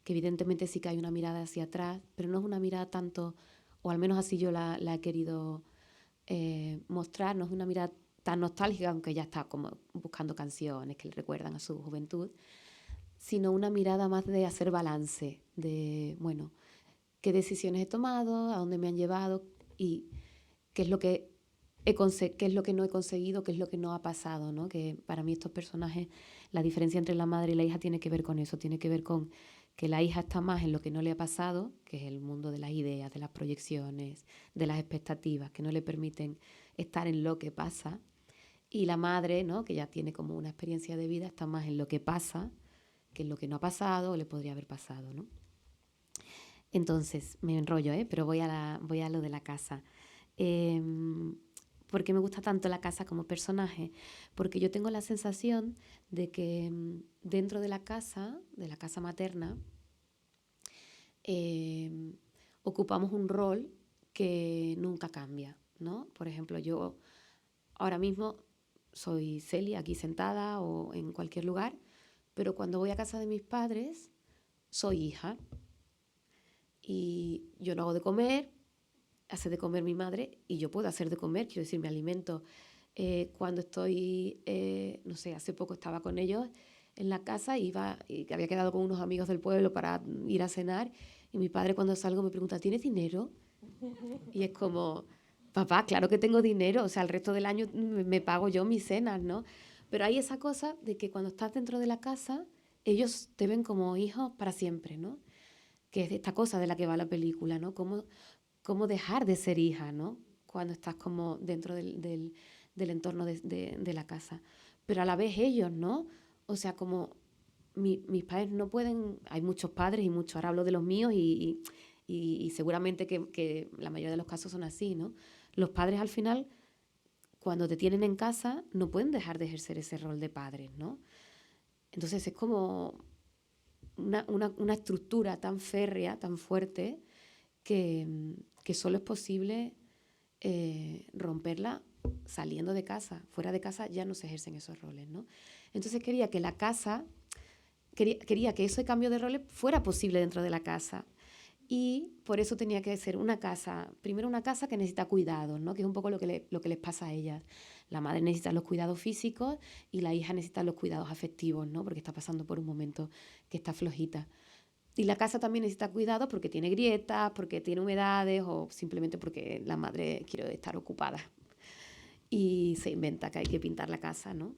que evidentemente sí que hay una mirada hacia atrás, pero no es una mirada tanto, o al menos así yo la he querido mostrar, no es una mirada tan nostálgica, aunque ya está como buscando canciones que le recuerdan a su juventud, sino una mirada más de hacer balance, de, bueno, qué decisiones he tomado, a dónde me han llevado y qué es lo que qué es lo que no he conseguido, qué es lo que no ha pasado, ¿no? Que para mí estos personajes, la diferencia entre la madre y la hija tiene que ver con eso, tiene que ver con que la hija está más en lo que no le ha pasado, que es el mundo de las ideas, de las proyecciones, de las expectativas, que no le permiten estar en lo que pasa. Y la madre, ¿no? Que ya tiene como una experiencia de vida, está más en lo que pasa, que en lo que no ha pasado o le podría haber pasado, ¿no? Entonces, me enrollo, pero voy a lo de la casa. ¿Por qué me gusta tanto la casa como personaje? Porque yo tengo la sensación de que dentro de la casa materna, ocupamos un rol que nunca cambia, ¿no? Por ejemplo, yo ahora mismo soy Celia aquí sentada o en cualquier lugar, pero cuando voy a casa de mis padres soy hija y yo no hago de comer, hace de comer mi madre y yo puedo hacer de comer, quiero decir, me alimento. Cuando estoy, no sé, hace poco estaba con ellos en la casa y había quedado con unos amigos del pueblo para ir a cenar y mi padre cuando salgo me pregunta, ¿tienes dinero? Y es como, papá, claro que tengo dinero, o sea, el resto del año me pago yo mis cenas, ¿no? Pero hay esa cosa de que cuando estás dentro de la casa, ellos te ven como hijos para siempre, ¿no? Que es esta cosa de la que va la película, ¿no? Cómo dejar de ser hija, ¿no? Cuando estás como dentro del entorno de la casa. Pero a la vez ellos, ¿no? O sea, como mis padres no pueden, hay muchos padres y muchos, ahora hablo de los míos y seguramente que la mayoría de los casos son así, ¿no? Los padres al final, cuando te tienen en casa, no pueden dejar de ejercer ese rol de padres, ¿no? Entonces es como una estructura tan férrea, tan fuerte, que solo es posible romperla saliendo de casa. Fuera de casa ya no se ejercen esos roles, ¿no? Entonces quería que la casa, quería que ese cambio de roles fuera posible dentro de la casa. Y por eso tenía que ser una casa, primero una casa que necesita cuidados, ¿no? Que es un poco lo que les pasa a ellas. La madre necesita los cuidados físicos y la hija necesita los cuidados afectivos, ¿no? Porque está pasando por un momento que está flojita. Y la casa también necesita cuidado porque tiene grietas, porque tiene humedades o simplemente porque la madre quiere estar ocupada. Y se inventa que hay que pintar la casa, ¿no?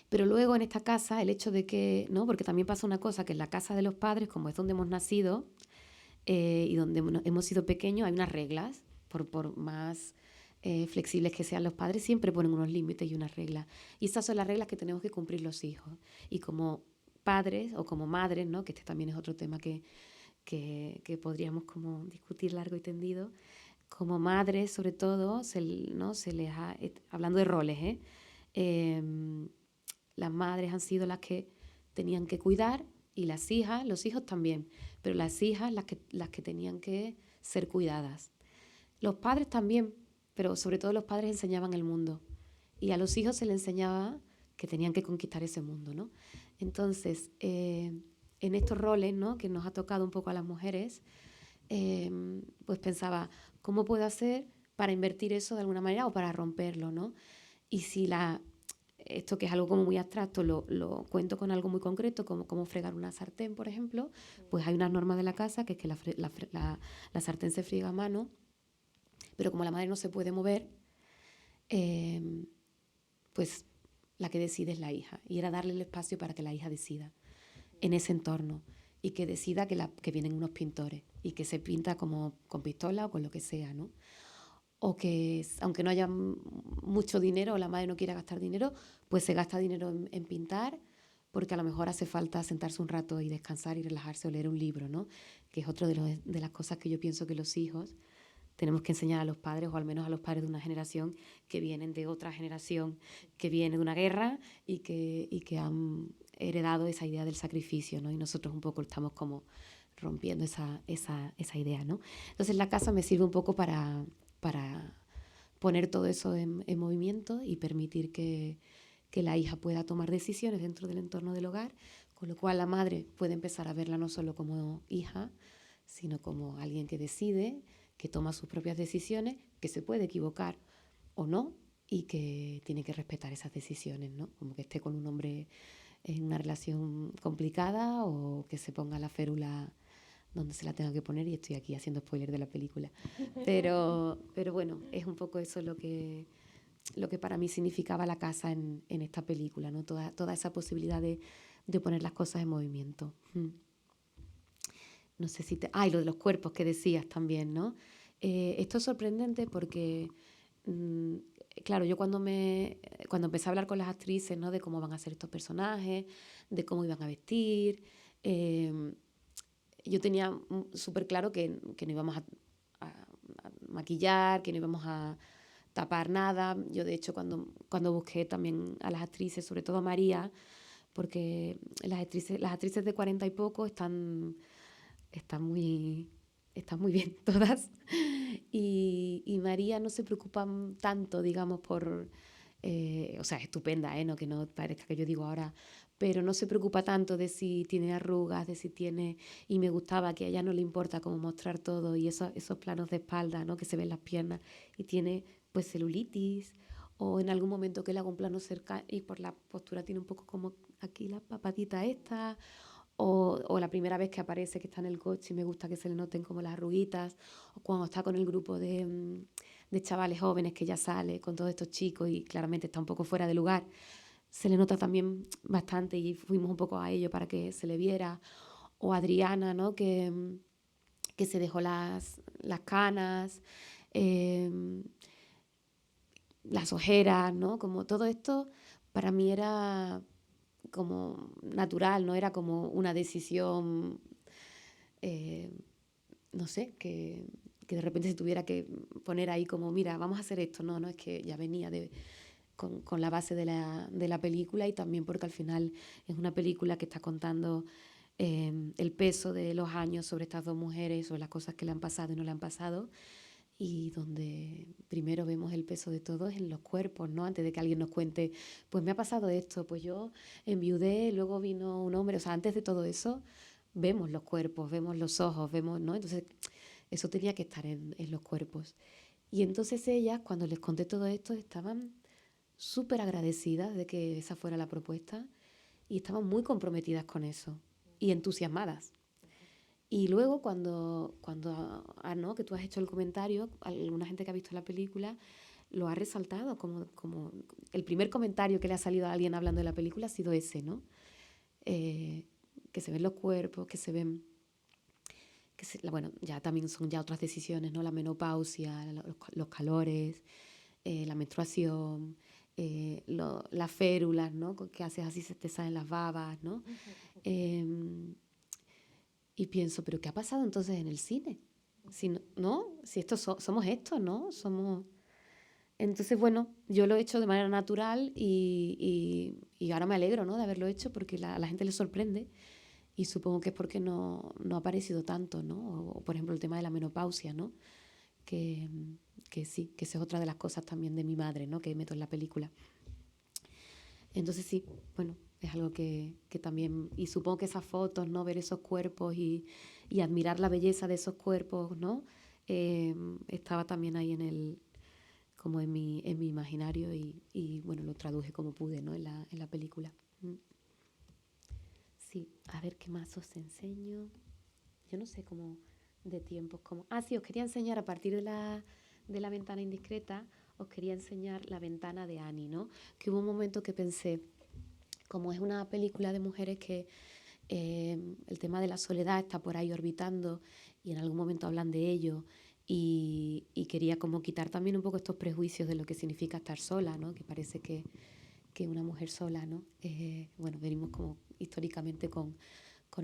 Pero luego en esta casa, el hecho de que, ¿no? Porque también pasa una cosa, que en la casa de los padres, como es donde hemos nacido y donde hemos sido pequeños, hay unas reglas, por más flexibles que sean los padres, siempre ponen unos límites y unas reglas. Y esas son las reglas que tenemos que cumplir los hijos. Y como padres o como madres, ¿no? Que este también es otro tema que podríamos como discutir largo y tendido, como madres sobre todo, ¿no? Se les ha, hablando de roles, las madres han sido las que tenían que cuidar y las hijas, los hijos también, pero las hijas las que tenían que ser cuidadas. Los padres también, pero sobre todo los padres enseñaban el mundo y a los hijos se les enseñaba que tenían que conquistar ese mundo, ¿no? Entonces, en estos roles, ¿no? Que nos ha tocado un poco a las mujeres, pues pensaba, ¿cómo puedo hacer para invertir eso de alguna manera o para romperlo, ¿no? Y si esto que es algo como muy abstracto lo cuento con algo muy concreto, como cómo fregar una sartén, por ejemplo, pues hay unas normas de la casa que es que la sartén se friega a mano, pero como la madre no se puede mover, pues la que decide es la hija. Y era darle el espacio para que la hija decida en ese entorno y que decida que vienen unos pintores y que se pinta como con pistola o con lo que sea, ¿no? O que aunque no haya mucho dinero o la madre no quiera gastar dinero, pues se gasta dinero en pintar porque a lo mejor hace falta sentarse un rato y descansar y relajarse o leer un libro, ¿no? Que es otro de las cosas que yo pienso que los hijos tenemos que enseñar a los padres, o al menos a los padres de una generación que vienen de otra generación, que viene de una guerra y que han heredado esa idea del sacrificio, ¿no? Y nosotros un poco estamos como rompiendo esa idea, ¿no? Entonces la casa me sirve un poco para poner todo eso en movimiento y permitir que la hija pueda tomar decisiones dentro del entorno del hogar, con lo cual la madre puede empezar a verla no solo como hija, sino como alguien que decide, que toma sus propias decisiones, que se puede equivocar o no y que tiene que respetar esas decisiones, ¿no? Como que esté con un hombre en una relación complicada o que se ponga la férula donde se la tenga que poner, y estoy aquí haciendo spoiler de la película. Pero bueno, es un poco eso lo que para mí significaba la casa en esta película, ¿no? Toda esa posibilidad de poner las cosas en movimiento. No sé si y lo de los cuerpos que decías también, ¿no? Esto es sorprendente porque, claro, yo cuando empecé a hablar con las actrices, ¿no? De cómo van a ser estos personajes, de cómo iban a vestir, yo tenía súper claro que no íbamos a maquillar, que no íbamos a tapar nada. Yo, de hecho, cuando busqué también a las actrices, sobre todo a María, porque las actrices de 40 y poco están muy bien todas. Y María no se preocupa tanto, digamos, por o sea, es estupenda, no que no parezca que yo digo ahora, pero no se preocupa tanto de si tiene arrugas, de si tiene... Y me gustaba que a ella no le importa cómo mostrar todo y esos planos de espalda, ¿no? Que se ven las piernas y tiene pues celulitis, o en algún momento que le hago un plano cerca y por la postura tiene un poco como aquí la papadita esta, o la primera vez que aparece que está en el coche y me gusta que se le noten como las arruguitas, o cuando está con el grupo de chavales jóvenes que ya sale con todos estos chicos y claramente está un poco fuera de lugar, se le nota también bastante y fuimos un poco a ello para que se le viera. O Adriana, ¿no? Que se dejó las canas, las ojeras, ¿no? Como todo esto para mí era como natural, no era como una decisión, no sé, que de repente se tuviera que poner ahí como, mira, vamos a hacer esto. No, no, es que ya venía con la base de la película y también porque al final es una película que está contando el peso de los años sobre estas dos mujeres, sobre las cosas que le han pasado y no le han pasado, y donde primero vemos el peso de todo en los cuerpos, ¿no? Antes de que alguien nos cuente, pues me ha pasado esto, pues yo enviudé, luego vino un hombre, o sea, antes de todo eso vemos los cuerpos, vemos los ojos, vemos, ¿no? Entonces eso tenía que estar en los cuerpos. Y entonces ellas, cuando les conté todo esto, estaban súper agradecidas de que esa fuera la propuesta y estaban muy comprometidas con eso y entusiasmadas. Y luego cuando ¿no? Que tú has hecho el comentario, alguna gente que ha visto la película lo ha resaltado como el primer comentario que le ha salido a alguien hablando de la película ha sido ese, ¿no? Que se ven los cuerpos, que se ven... bueno, ya también son ya otras decisiones, ¿no? La menopausia, los calores, la menstruación, las férulas, ¿no? Que haces así, se te salen las babas, ¿no? Y pienso, ¿pero qué ha pasado entonces en el cine? Si no, si estos somos estos, ¿no? Somos... Entonces, bueno, yo lo he hecho de manera natural y ahora me alegro, ¿no? De haberlo hecho porque a la gente le sorprende y supongo que es porque no ha aparecido tanto, ¿no? O, por ejemplo, el tema de la menopausia, ¿no? Que sí, que esa es otra de las cosas también de mi madre, ¿no? Que meto en la película. Entonces sí, bueno, es algo que también, y supongo que esas fotos, ¿no? Ver esos cuerpos y admirar la belleza de esos cuerpos, ¿no? Estaba también ahí como en mi imaginario y bueno, lo traduje como pude, ¿no? En la película. Sí, a ver qué más os enseño. Yo no sé cómo de tiempos, como... Ah, sí, os quería enseñar a partir de la ventana indiscreta, os quería enseñar la ventana de Annie, ¿no? Que hubo un momento que pensé, como es una película de mujeres que el tema de la soledad está por ahí orbitando y en algún momento hablan de ello y quería como quitar también un poco estos prejuicios de lo que significa estar sola, ¿no? Que parece que una mujer sola, ¿no? Bueno, venimos como históricamente con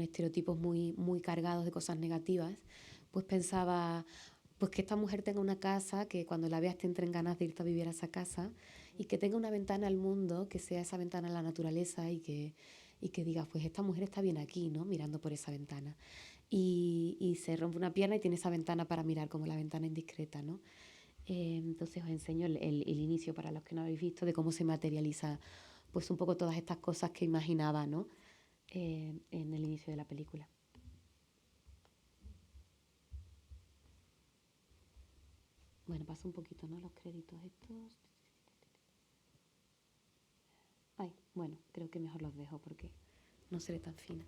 estereotipos muy, muy cargados de cosas negativas, pues pensaba pues que esta mujer tenga una casa, que cuando la veas te entren ganas de irte a vivir a esa casa y que tenga una ventana al mundo, que sea esa ventana a la naturaleza y que digas, pues esta mujer está bien aquí, ¿no? Mirando por esa ventana. Y se rompe una pierna y tiene esa ventana para mirar, como la ventana indiscreta, ¿no? Entonces os enseño el inicio para los que no habéis visto de cómo se materializa pues un poco todas estas cosas que imaginaba, ¿no? En el inicio de la película. Bueno, paso un poquito, ¿no? Los créditos estos. Ay, bueno, creo que mejor los dejo porque no seré tan fina.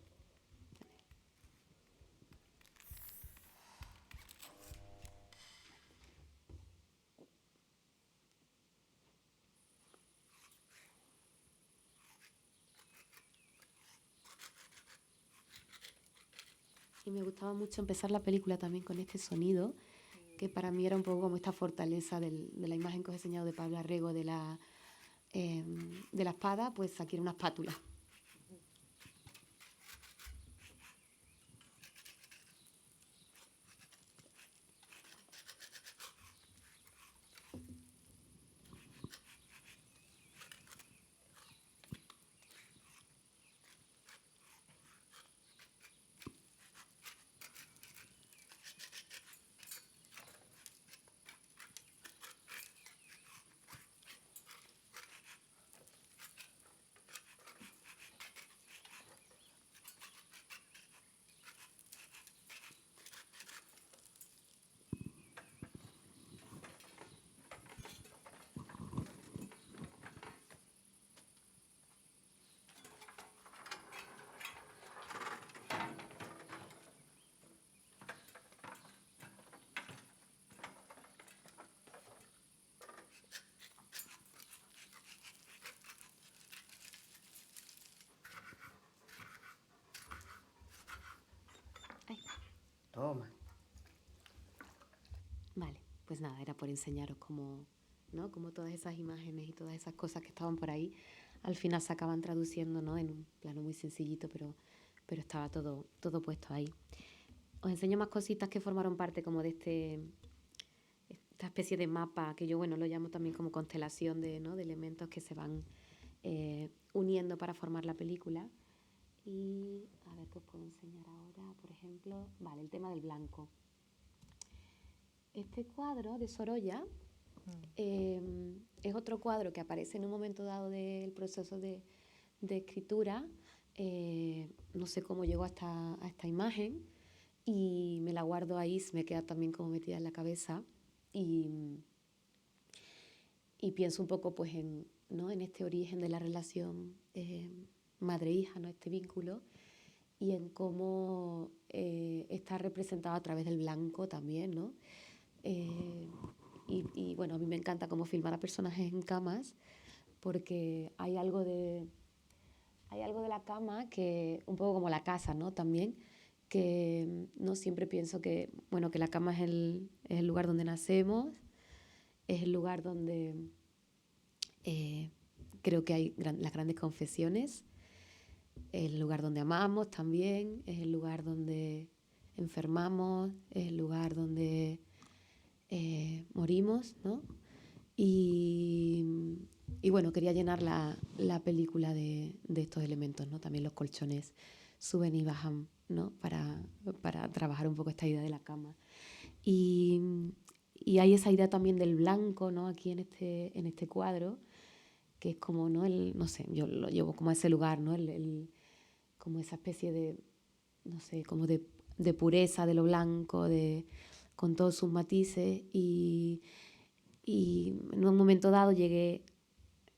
Y me gustaba mucho empezar la película también con este sonido, que para mí era un poco como esta fortaleza de la imagen que os he enseñado de Pablo Arrego de la espada, pues aquí era una espátula. Toma. Vale, pues nada, era por enseñaros cómo, ¿no? Cómo todas esas imágenes y todas esas cosas que estaban por ahí al final se acaban traduciendo, ¿no? En un plano muy sencillito, pero estaba todo puesto ahí. Os enseño más cositas que formaron parte como de esta especie de mapa, que yo, bueno, lo llamo también como constelación de, ¿no? De elementos que se van uniendo para formar la película. Y a ver qué os puedo enseñar ahora, por ejemplo, vale, el tema del blanco. Este cuadro de Sorolla es otro cuadro que aparece en un momento dado del proceso de escritura. No sé cómo llegó a esta imagen y me la guardo ahí, se me queda también como metida en la cabeza y pienso un poco pues ¿no? En este origen de la relación madre-hija, ¿no? Este vínculo, y en cómo está representado a través del blanco también, ¿no? Y bueno, a mí me encanta cómo filmar a personajes en camas, porque hay algo de la cama que, un poco como la casa, ¿no? También, que no siempre pienso que, bueno, que la cama es el lugar donde nacemos, es el lugar donde creo que hay las grandes confesiones, es el lugar donde amamos también, es el lugar donde enfermamos, es el lugar donde morimos, ¿no? Y bueno, quería llenar la película de estos elementos, ¿no? También los colchones suben y bajan, ¿no? Para trabajar un poco esta idea de la cama. Y hay esa idea también del blanco, ¿no? Aquí en este cuadro, que es como, ¿no? No sé, yo lo llevo como a ese lugar, ¿no? Como esa especie de, no sé, como de pureza de lo blanco, con todos sus matices. Y en un momento dado llegué,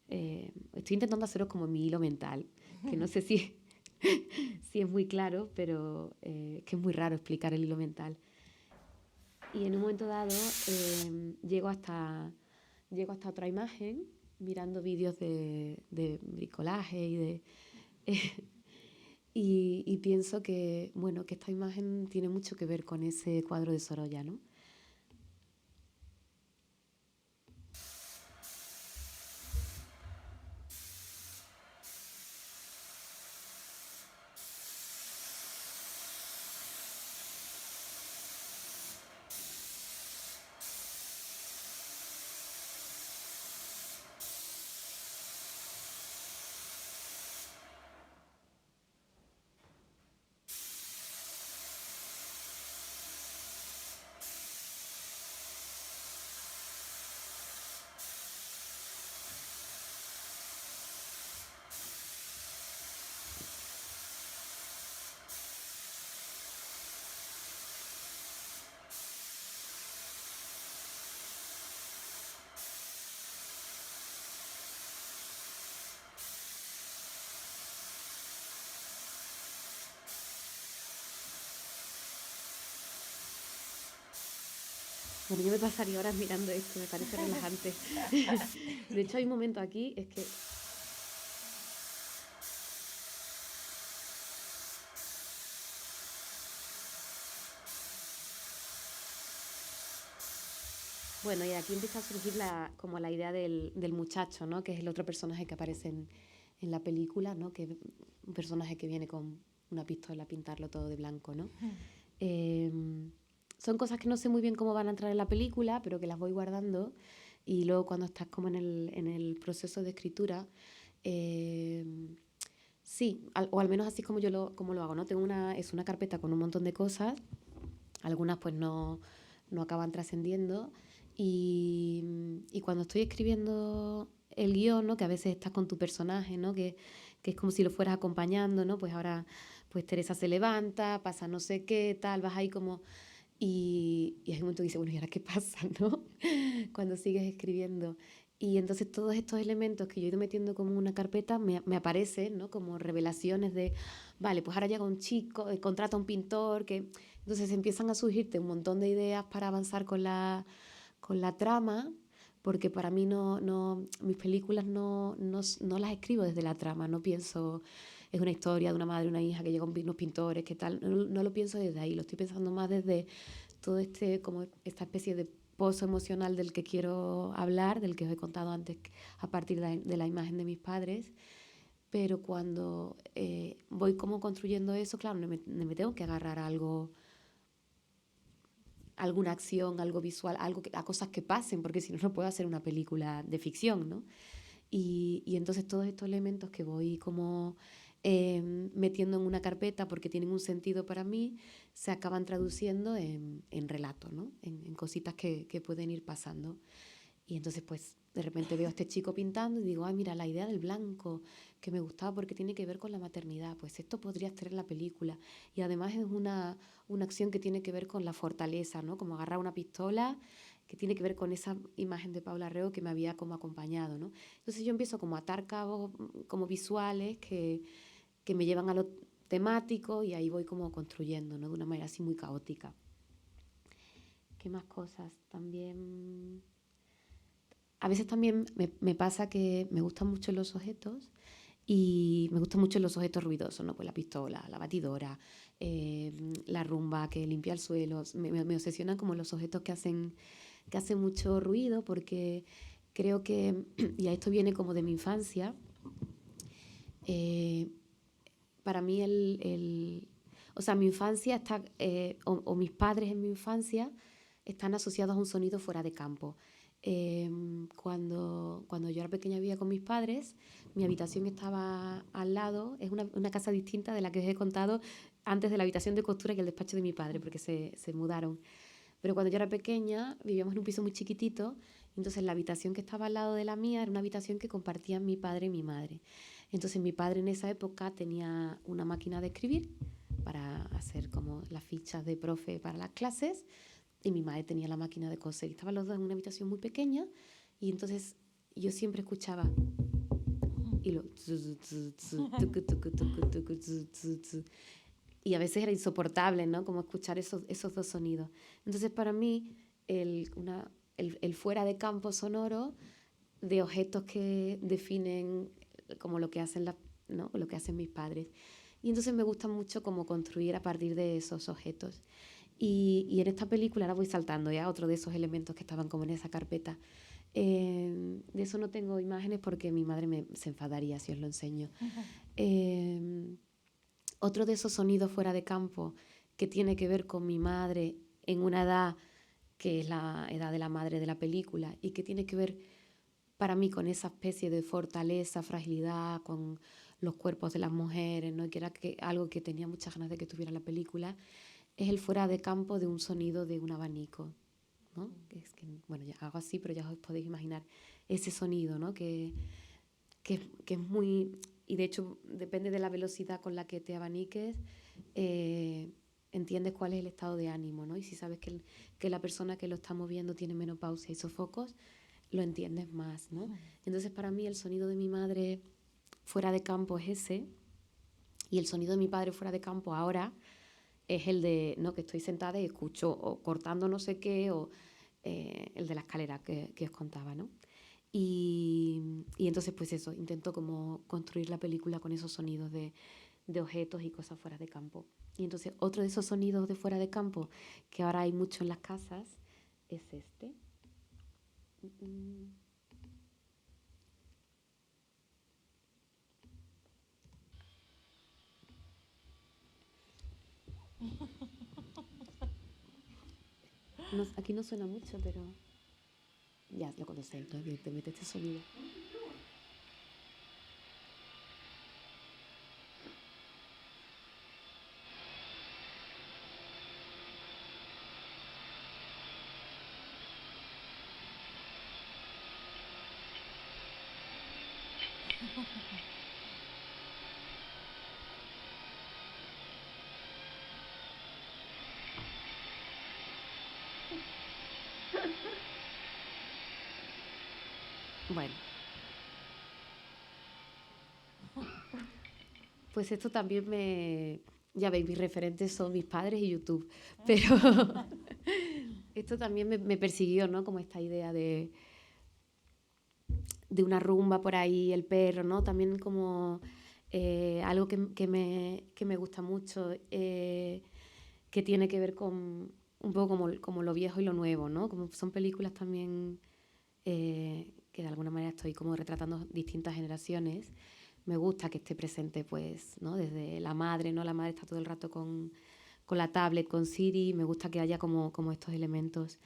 estoy intentando hacerlo como en mi hilo mental, que no sé si es muy claro, pero que es muy raro explicar el hilo mental. Y en un momento dado llego hasta otra imagen, mirando vídeos de bricolaje y pienso que, bueno, que esta imagen tiene mucho que ver con ese cuadro de Sorolla, ¿no? Bueno, yo me pasaría horas mirando esto, me parece relajante. De hecho, hay un momento aquí, es que... Bueno, y aquí empieza a surgir como la idea del muchacho, ¿no? Que es el otro personaje que aparece en la película, ¿no? Que es un personaje que viene con una pistola a pintarlo todo de blanco, ¿no? Son cosas que no sé muy bien cómo van a entrar en la película, pero que las voy guardando, y luego cuando estás como en el proceso de escritura, sí, o al menos así como yo como lo hago, ¿no? Es una carpeta con un montón de cosas, algunas pues no acaban trascendiendo, y cuando estoy escribiendo el guión, ¿no? Que a veces estás con tu personaje, ¿no? Que es como si lo fueras acompañando, ¿no? Pues ahora pues Teresa se levanta, pasa no sé qué, tal, vas ahí como... Y hay un momento que dice, bueno, ¿y ahora qué pasa, no? Cuando sigues escribiendo. Y entonces todos estos elementos que yo he ido metiendo como en una carpeta me aparecen, ¿no? Como revelaciones de, vale, pues ahora llega un chico, contrata a un pintor, que... Entonces empiezan a surgirte un montón de ideas para avanzar con la trama, porque para mí mis películas no las escribo desde la trama, no pienso es una historia de una madre y una hija que llegan unos pintores, qué tal. No lo pienso desde ahí, lo estoy pensando más desde todo como esta especie de pozo emocional del que quiero hablar, del que os he contado antes a partir de la imagen de mis padres. Pero cuando voy como construyendo eso, claro, me tengo que agarrar a algo, alguna acción, algo visual, a cosas que pasen, porque si no, no puedo hacer una película de ficción, ¿no? Y entonces todos estos elementos que voy como metiendo en una carpeta porque tienen un sentido para mí, se acaban traduciendo en relatos, ¿no? En cositas que pueden ir pasando. Y entonces pues de repente veo a este chico pintando y digo, ay, mira, la idea del blanco, que me gustaba porque tiene que ver con la maternidad, pues esto podría estar en la película. Y además es una acción que tiene que ver con la fortaleza, ¿no? Como agarrar una pistola, que tiene que ver con esa imagen de Paula Reo que me había como acompañado, ¿no? Entonces yo empiezo como a atar cabos como visuales que me llevan a lo temático y ahí voy como construyendo, ¿no? De una manera así muy caótica. ¿Qué más cosas? También... A veces también me pasa que me gustan mucho los objetos y me gustan mucho los objetos ruidosos, ¿no? Pues la pistola, la batidora, la rumba que limpia el suelo. Me obsesionan como los objetos que hacen mucho ruido porque creo que, y a esto viene como de mi infancia, para mí o sea, mi infancia está, o mis padres en mi infancia están asociados a un sonido fuera de campo. Cuando yo era pequeña vivía con mis padres, mi habitación estaba al lado, es una casa distinta de la que os he contado antes de la habitación de costura y el despacho de mi padre, porque se mudaron. Pero cuando yo era pequeña vivíamos en un piso muy chiquitito, entonces la habitación que estaba al lado de la mía era una habitación que compartían mi padre y mi madre. Entonces mi padre en esa época tenía una máquina de escribir para hacer como las fichas de profe para las clases, y mi madre tenía la máquina de coser. Estaban los dos en una habitación muy pequeña y entonces yo siempre escuchaba y lo y a veces era insoportable, ¿no? Como escuchar esos dos sonidos. Entonces para mí el fuera de campo sonoro de objetos que definen como lo que hacen ¿no? Lo que hacen mis padres. Y entonces me gusta mucho como construir a partir de esos objetos. Y en esta película, ahora voy saltando ya, otro de esos elementos que estaban como en esa carpeta. De eso no tengo imágenes porque mi madre se enfadaría si os lo enseño. Otro de esos sonidos fuera de campo que tiene que ver con mi madre en una edad que es la edad de la madre de la película y que tiene que ver para mí con esa especie de fortaleza, fragilidad, con los cuerpos de las mujeres, ¿no? Que era algo que tenía muchas ganas de que tuviera la película, es el fuera de campo de un sonido de un abanico, ¿no? Bueno, ya hago así, pero ya os podéis imaginar ese sonido, ¿no? Que es muy... Y de hecho, depende de la velocidad con la que te abaniques, entiendes cuál es el estado de ánimo, ¿no? Y si sabes que la persona que lo está moviendo tiene menopausia y sofocos, lo entiendes más, ¿no? Entonces, para mí, el sonido de mi madre fuera de campo es ese, y el sonido de mi padre fuera de campo ahora es el de, ¿no? Que estoy sentada y escucho o cortando no sé qué, o el de la escalera que os contaba, ¿no? Y entonces, pues eso, intento como construir la película con esos sonidos de objetos y cosas fuera de campo. Y entonces, otro de esos sonidos de fuera de campo, que ahora hay mucho en las casas, es este. No, aquí no suena mucho, pero ya lo conocéis, ¿no? Te mete este sonido. Bueno, pues esto también ya veis, mis referentes son mis padres y YouTube, pero esto también me persiguió, ¿no? Como esta idea de una rumba por ahí, el perro, ¿no? También como algo que me gusta mucho, que tiene que ver con un poco como lo viejo y lo nuevo, ¿no? Como son películas también que de alguna manera estoy como retratando distintas generaciones. Me gusta que esté presente, pues, ¿no? Desde la madre, ¿no? La madre está todo el rato con la tablet, con Siri. Me gusta que haya como estos elementos.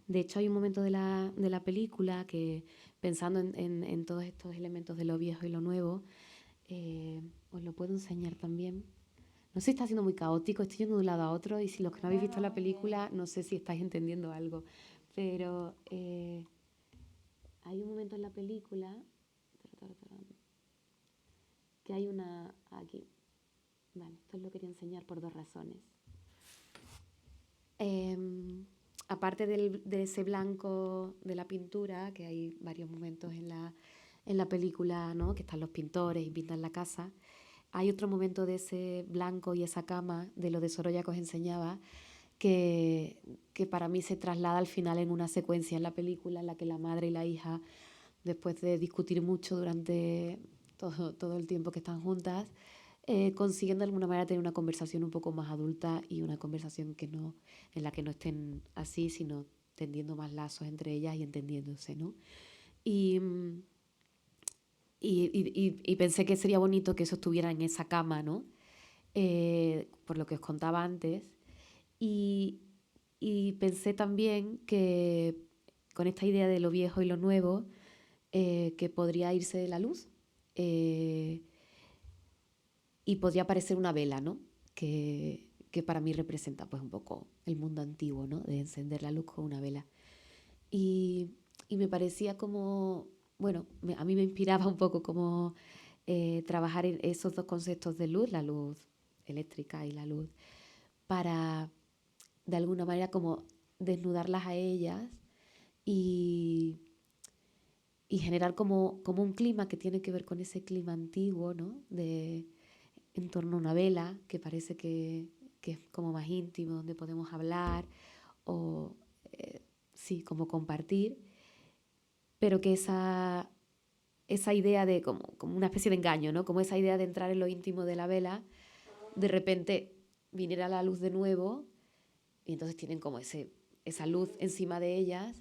De hecho, hay un momento de la película que, pensando en todos estos elementos de lo viejo y lo nuevo, os lo puedo enseñar también. No sé si está siendo muy caótico, estoy yendo de un lado a otro, y si los que no habéis visto la película, no sé si estáis entendiendo algo. Pero hay un momento en la película que hay una... Aquí. Vale, esto os lo quería enseñar por dos razones. Aparte de ese blanco de la pintura, que hay varios momentos en la película, ¿no? Que están los pintores y pintan la casa, hay otro momento de ese blanco y esa cama, de lo de Sorolla que os enseñaba, que para mí se traslada al final en una secuencia en la película en la que la madre y la hija, después de discutir mucho durante todo el tiempo que están juntas, consiguen de alguna manera tener una conversación un poco más adulta, y una conversación en la que no estén así, sino tendiendo más lazos entre ellas y entendiéndose, ¿no? Y pensé que sería bonito que eso estuviera en esa cama, ¿no? Por lo que os contaba antes. Y pensé también que con esta idea de lo viejo y lo nuevo, que podría irse la luz, y podría parecer una vela, ¿no? Que para mí representa pues un poco el mundo antiguo, ¿no? De encender la luz con una vela. Y me parecía como, bueno, a mí me inspiraba un poco como trabajar en esos dos conceptos de luz, la luz eléctrica y la luz, para de alguna manera como desnudarlas a ellas y generar como un clima que tiene que ver con ese clima antiguo, ¿no? En torno a una vela, que parece que es como más íntimo, donde podemos hablar o, sí, como compartir, pero que esa idea de como una especie de engaño, ¿no? Como esa idea de entrar en lo íntimo de la vela, de repente viniera la luz de nuevo, y entonces tienen como esa luz encima de ellas,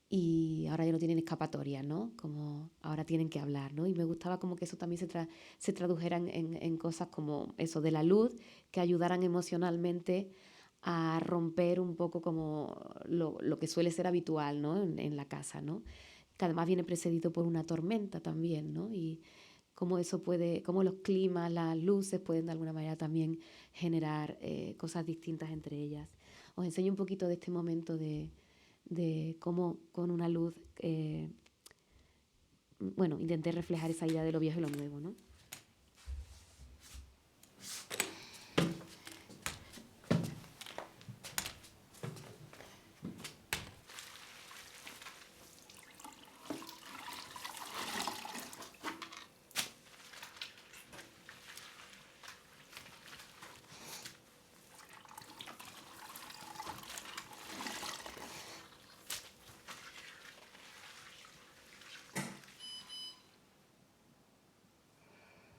y ahora ya no tienen escapatoria, ¿no? Como ahora tienen que hablar, ¿no? Y me gustaba como que eso también se tradujera en cosas como eso de la luz, que ayudaran emocionalmente a romper un poco como lo que suele ser habitual, ¿no? En la casa, ¿no? Que además viene precedido por una tormenta también, ¿no? Y cómo los climas, las luces pueden de alguna manera también generar cosas distintas entre ellas. Os enseño un poquito de este momento de cómo con una luz, bueno, intenté reflejar esa idea de lo viejo y lo nuevo, ¿no?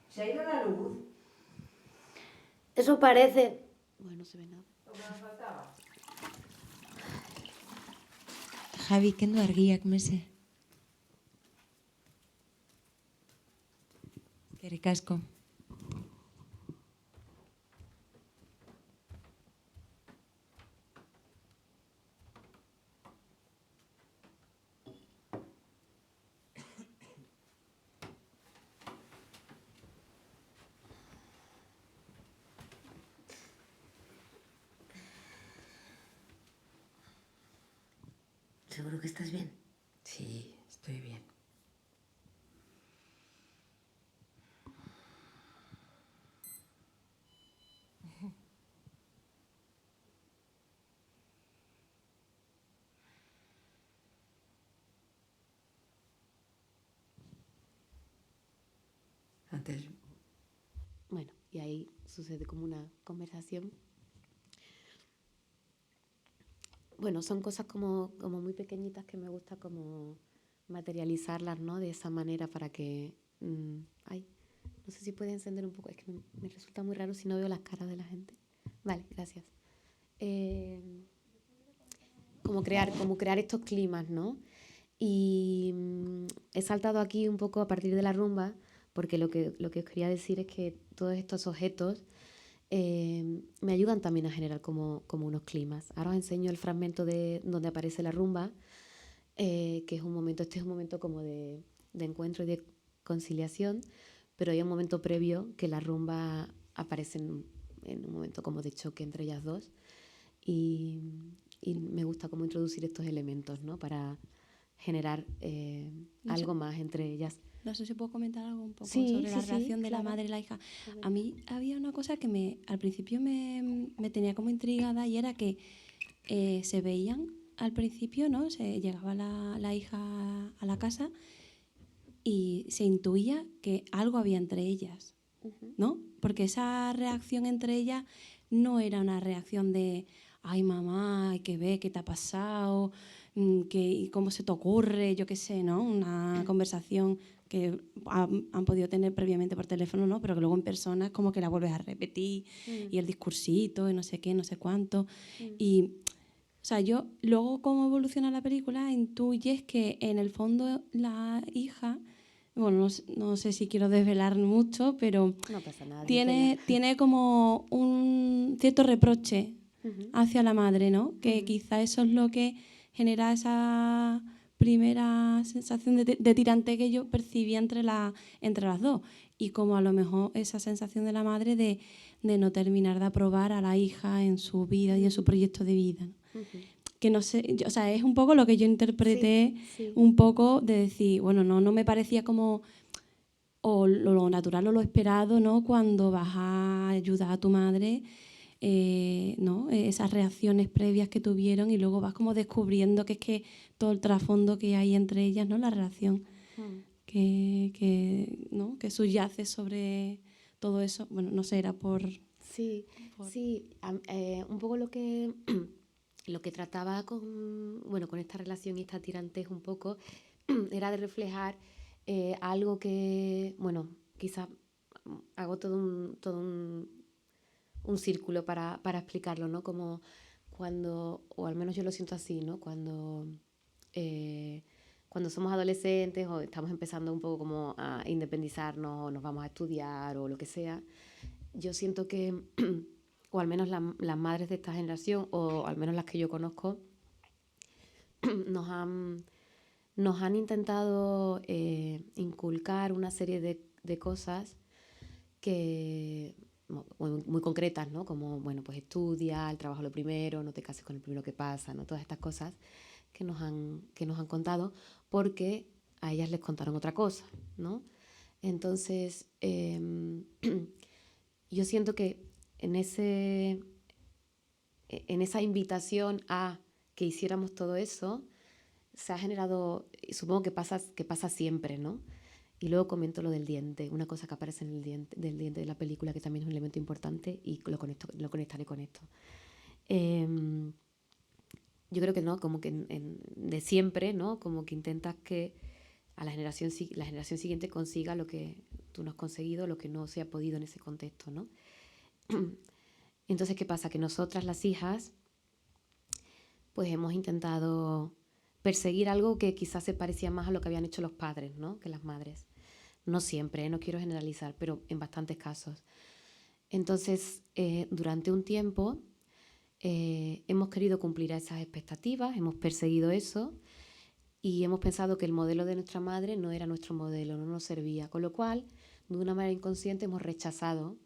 ¿Se ha ido la luz? Eso parece. Bueno, no se ve nada. ¿Lo que nos faltaba? Javi, kendu argiak mese. Eskerrik asko. ¿Seguro que estás bien? Sí, estoy bien. Antes... Bueno, y ahí sucede como una conversación. Bueno, son cosas como muy pequeñitas que me gusta como materializarlas, ¿no? De esa manera para que... No sé si puedes encender un poco, es que me resulta muy raro si no veo las caras de la gente. Vale, gracias. Como crear estos climas, ¿no? Y he saltado aquí un poco a partir de la rumba, porque lo que os quería decir es que todos estos objetos me ayudan también a generar como unos climas. Ahora os enseño el fragmento de donde aparece la rumba, que es un momento, este es un momento como de encuentro y de conciliación, pero hay un momento previo que la rumba aparece en un momento como de choque entre ellas dos, y me gusta como introducir estos elementos, ¿no? Para generar algo más entre ellas. No sé si puedo comentar algo un poco Sí, sobre la sí, relación de claro. la madre y la hija. A mí había una cosa que al principio me tenía como intrigada, y era que se veían al principio, ¿no? Llegaba la hija a la casa y se intuía que algo había entre ellas, ¿no? Porque esa reacción entre ellas no era una reacción de ay, mamá, hay que ver qué te ha pasado, y cómo se te ocurre, yo qué sé, ¿no? Una conversación que han podido tener previamente por teléfono, ¿no? Pero que luego en persona es como que la vuelves a repetir, y el discursito y no sé qué, no sé cuánto. Y, o sea, yo luego, cómo evoluciona la película, intuyes que en el fondo la hija, bueno, no sé si quiero desvelar mucho, pero No pasa nada. tiene como un cierto reproche hacia la madre, ¿no? Que quizá eso es lo que genera esa primera sensación de tirante que yo percibía entre las dos. Y como a lo mejor esa sensación de la madre de no terminar de aprobar a la hija en su vida y en su proyecto de vida, ¿no? Que no sé, o sea, es un poco lo que yo interpreté, Sí. un poco de decir, bueno, no me parecía como o lo natural o lo esperado, ¿no? Cuando vas a ayudar a tu madre, ¿no? Esas reacciones previas que tuvieron, y luego vas como descubriendo que es que todo el trasfondo que hay entre ellas, ¿no? La relación ¿no? Que subyace sobre todo eso. Bueno, no sé, era por... Sí. Un poco lo que trataba con esta relación y esta tirantez un poco era de reflejar algo que, bueno, quizás hago todo un círculo para explicarlo, ¿no? Como cuando, o al menos yo lo siento así, ¿no? Cuando somos adolescentes o estamos empezando un poco como a independizarnos o nos vamos a estudiar o lo que sea, yo siento que, o al menos las madres de esta generación, o al menos las que yo conozco, nos han intentado inculcar una serie de cosas que muy concretas, ¿no? Como, bueno, pues estudia, el trabajo lo primero, no te cases con el primero que pasa, ¿no? Todas estas cosas que nos han contado porque a ellas les contaron otra cosa, ¿no? Entonces, yo siento que en esa invitación a que hiciéramos todo eso, se ha generado, supongo que pasa siempre, ¿no? Y luego comento lo del diente, una cosa que aparece en el diente, del diente de la película, que también es un elemento importante, y lo conectaré con esto. Yo creo que no, como que de siempre, ¿no? Como que intentas que a la generación siguiente consiga lo que tú no has conseguido, lo que no se ha podido en ese contexto, ¿no? Entonces, ¿qué pasa? Que nosotras, las hijas, pues hemos intentado perseguir algo que quizás se parecía más a lo que habían hecho los padres, ¿no? Que las madres. No siempre, no quiero generalizar, pero en bastantes casos. Entonces, durante un tiempo hemos querido cumplir esas expectativas, hemos perseguido eso y hemos pensado que el modelo de nuestra madre no era nuestro modelo, no nos servía. Con lo cual, de una manera inconsciente, hemos rechazado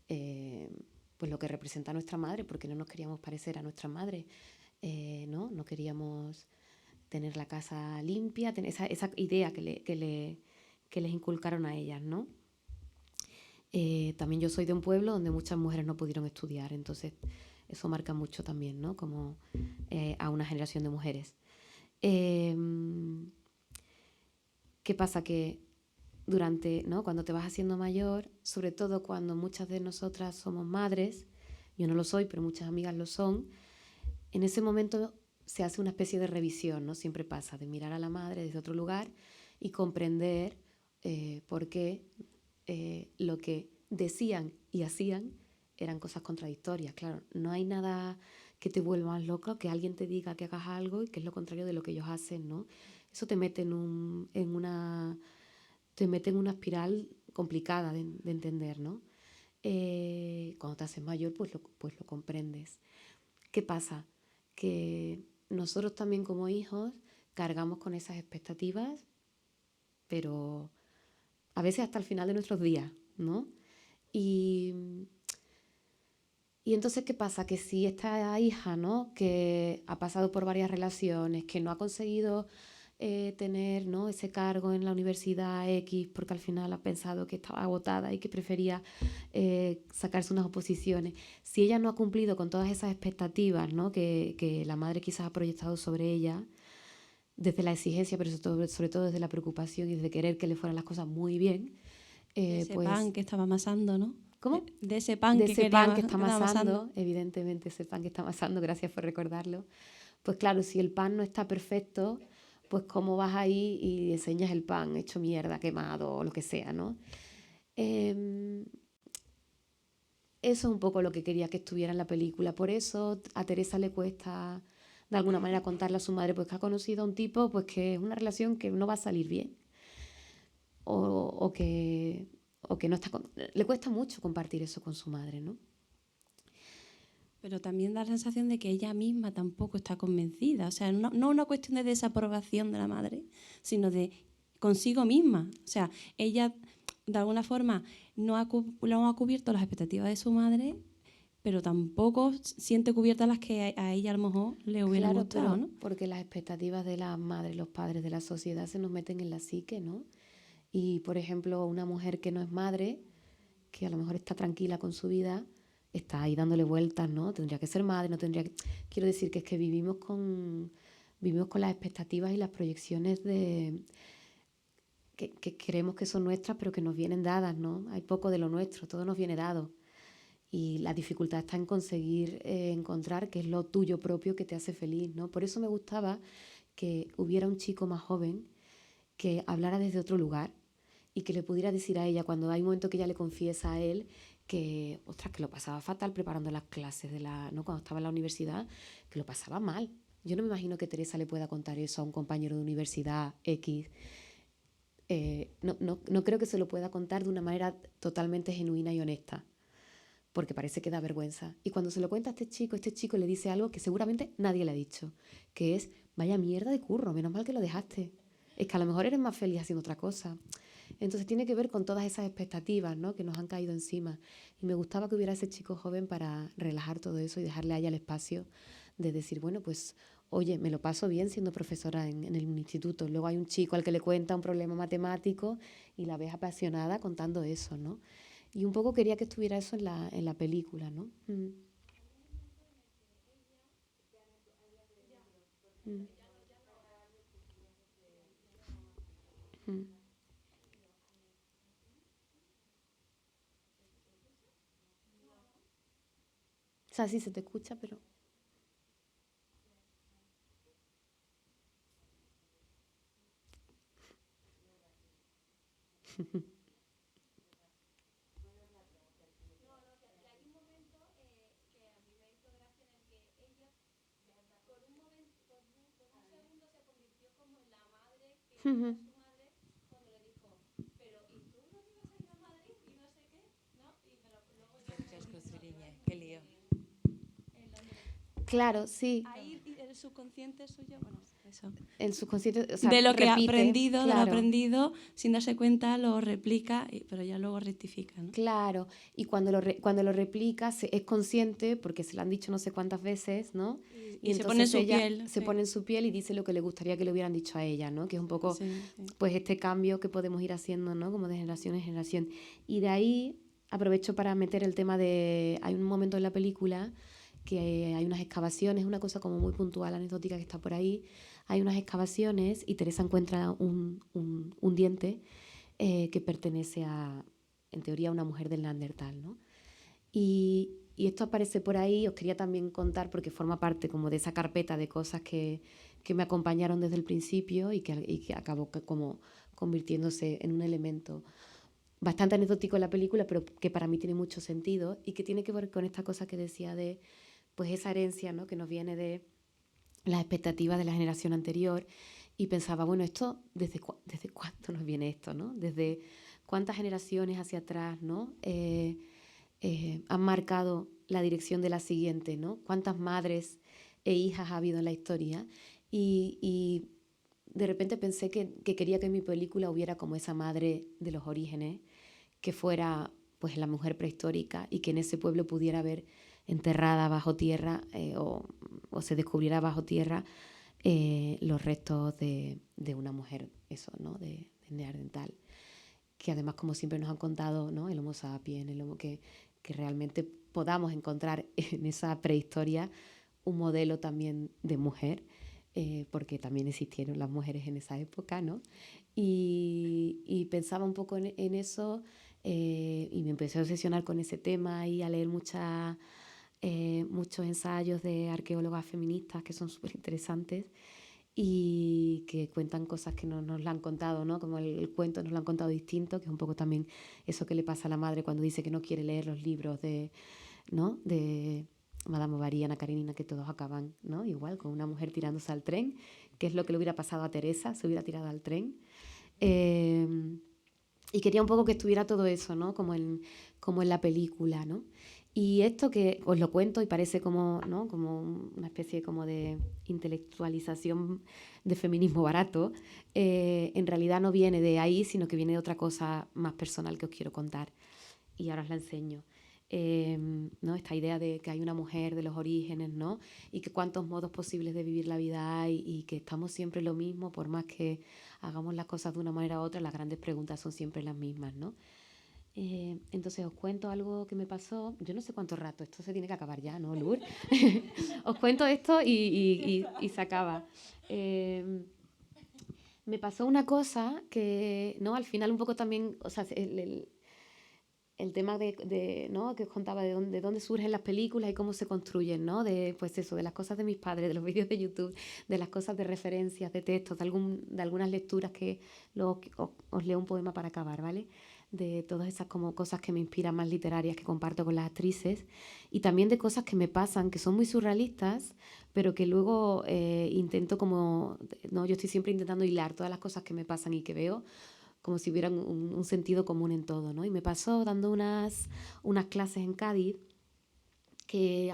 pues lo que representa a nuestra madre, porque no nos queríamos parecer a nuestra madre, ¿no? No queríamos tener la casa limpia, tener esa idea que les inculcaron a ellas, ¿no? También yo soy de un pueblo donde muchas mujeres no pudieron estudiar, entonces eso marca mucho también, ¿no? Como a una generación de mujeres. ¿Qué pasa? Que ¿no? Cuando te vas haciendo mayor, sobre todo cuando muchas de nosotras somos madres, yo no lo soy, pero muchas amigas lo son, en ese momento se hace una especie de revisión, ¿no? Siempre pasa de mirar a la madre desde otro lugar y comprender por qué lo que decían y hacían eran cosas contradictorias. Claro, no hay nada que te vuelva más loco que alguien te diga que hagas algo y que es lo contrario de lo que ellos hacen, ¿no? Eso te mete en una espiral complicada de entender, ¿no? Cuando te haces mayor, pues lo comprendes. ¿Qué pasa? Que nosotros también como hijos cargamos con esas expectativas, pero a veces hasta el final de nuestros días, ¿no? Y entonces, ¿qué pasa? Que si esta hija, ¿no?, que ha pasado por varias relaciones, que no ha conseguido tener, ¿no?, ese cargo en la universidad X, porque al final ha pensado que estaba agotada y que prefería sacarse unas oposiciones, si ella no ha cumplido con todas esas expectativas, ¿no?, que la madre quizás ha proyectado sobre ella, desde la exigencia, pero sobre todo desde la preocupación y desde querer que le fueran las cosas muy bien, De ese pues... pan que estaba amasando, ¿no? ¿Cómo? De ese pan de que ese quería pan que está estaba amasando, evidentemente ese pan que está amasando, gracias por recordarlo. Pues claro, si el pan no está perfecto, pues cómo vas ahí y enseñas el pan hecho mierda, quemado o lo que sea, ¿no? Eso es un poco lo que quería que estuviera en la película. Por eso a Teresa le cuesta de alguna manera contarle a su madre pues que ha conocido a un tipo pues que es una relación que no va a salir bien o que no está... Le cuesta mucho compartir eso con su madre, ¿no? Pero también da la sensación de que ella misma tampoco está convencida. O sea, no una cuestión de desaprobación de la madre, sino de consigo misma. O sea, ella de alguna forma no ha cubierto las expectativas de su madre, pero tampoco siente cubiertas las que a ella a lo mejor le hubieran Claro, gustado, pero ¿no? porque las expectativas de las madres, los padres de la sociedad se nos meten en la psique, ¿no? Y, por ejemplo, una mujer que no es madre, que a lo mejor está tranquila con su vida, está ahí dándole vueltas, ¿no? Tendría que ser madre, no tendría que... Quiero decir que es que vivimos con las expectativas y las proyecciones que creemos que son nuestras, pero que nos vienen dadas, ¿no? Hay poco de lo nuestro, todo nos viene dado. Y la dificultad está en conseguir encontrar qué es lo tuyo propio que te hace feliz, ¿no? Por eso me gustaba que hubiera un chico más joven que hablara desde otro lugar y que le pudiera decir a ella, cuando hay un momento que ella le confiesa a él que, ostras, que lo pasaba fatal preparando las clases ¿no? Cuando estaba en la universidad, que lo pasaba mal. Yo no me imagino que Teresa le pueda contar eso a un compañero de universidad X. No creo que se lo pueda contar de una manera totalmente genuina y honesta, porque parece que da vergüenza. Y cuando se lo cuenta a este chico le dice algo que seguramente nadie le ha dicho, que es, vaya mierda de curro, menos mal que lo dejaste. Es que a lo mejor eres más feliz haciendo otra cosa. Entonces tiene que ver con todas esas expectativas, ¿no?, que nos han caído encima. Y me gustaba que hubiera ese chico joven para relajar todo eso y dejarle a ella el espacio de decir, bueno, pues, oye, me lo paso bien siendo profesora en el instituto. Luego hay un chico al que le cuenta un problema matemático y la ves apasionada contando eso, ¿no? Y un poco quería que estuviera eso en la película, ¿no? Mm. Mm. Mm. O sea, sí se te escucha, pero... Qué lío. Claro, sí. Ahí el subconsciente suyo, bueno, eso. El subconsciente, o sea, De lo que ha repite, aprendido, de lo claro. aprendido, sin darse cuenta, lo replica, pero ya luego rectifica, ¿no? Claro, y cuando lo replica es consciente porque se lo han dicho no sé cuántas veces, ¿no? Y se pone en su ella piel. se Sí. pone en su piel y dice lo que le gustaría que le hubieran dicho a ella, ¿no? Que es un poco, Sí, sí. pues, este cambio que podemos ir haciendo, ¿no? Como de generación en generación. Y de ahí aprovecho para meter el tema de... Hay un momento en la película que hay unas excavaciones, una cosa como muy puntual, anecdótica que está por ahí. Hay unas excavaciones y Teresa encuentra un diente que pertenece a, en teoría, a una mujer del Neandertal, ¿no? Y esto aparece por ahí, os quería también contar porque forma parte como de esa carpeta de cosas que me acompañaron desde el principio y que acabó como convirtiéndose en un elemento bastante anecdótico en la película, pero que para mí tiene mucho sentido y que tiene que ver con esta cosa que decía de pues esa herencia, ¿no? Que nos viene de las expectativas de la generación anterior. Y pensaba, bueno, esto, ¿desde cuánto nos viene esto, ¿no? Desde cuántas generaciones hacia atrás, ¿no? Han marcado la dirección de la siguiente, ¿no? Cuántas madres e hijas ha habido en la historia. Y de repente pensé que quería que en mi película hubiera como esa madre de los orígenes, que fuera pues la mujer prehistórica y que en ese pueblo pudiera haber enterrada bajo tierra o se descubriera bajo tierra los restos de una mujer, eso, ¿no? De neandertal. Que además, como siempre nos han contado, ¿no? El Homo sapiens, el Homo que realmente podamos encontrar en esa prehistoria un modelo también de mujer, porque también existieron las mujeres en esa época, ¿no? Y pensaba un poco en eso y me empecé a obsesionar con ese tema y a leer muchos ensayos de arqueólogas feministas que son súper interesantes y que cuentan cosas que no nos lo han contado, ¿no? Como el cuento nos lo han contado distinto, que es un poco también eso que le pasa a la madre cuando dice que no quiere leer los libros ¿no? De Madame Bovary, Ana Karenina, que todos acaban, ¿no? Igual, con una mujer tirándose al tren, que es lo que le hubiera pasado a Teresa, se hubiera tirado al tren. Y quería un poco que estuviera todo eso, ¿no? Como en la película, ¿no? Y esto que os lo cuento y parece como, ¿no? Como una especie como de intelectualización de feminismo barato, en realidad no viene de ahí, sino que viene de otra cosa más personal que os quiero contar. Y ahora os la enseño. ¿No? Esta idea de que hay una mujer de los orígenes, ¿no? Y que cuántos modos posibles de vivir la vida hay y que estamos siempre lo mismo, por más que hagamos las cosas de una manera u otra, las grandes preguntas son siempre las mismas, ¿no? Entonces os cuento algo que me pasó, yo no sé cuánto rato, esto se tiene que acabar ya, ¿no, Lur? Os cuento esto y se acaba. Me pasó una cosa que, ¿no? Al final un poco también, o sea, el tema ¿no? Que os contaba de dónde surgen las películas y cómo se construyen, ¿no? Pues eso, de las cosas de mis padres, de los vídeos de YouTube, de las cosas de referencias, de textos, de algunas lecturas que luego os leo un poema para acabar, ¿vale? De todas esas como cosas que me inspiran más literarias que comparto con las actrices y también de cosas que me pasan, que son muy surrealistas, pero que luego intento como, ¿no? Yo estoy siempre intentando hilar todas las cosas que me pasan y que veo como si hubiera un sentido común en todo, ¿no? Y me pasó dando unas clases en Cádiz que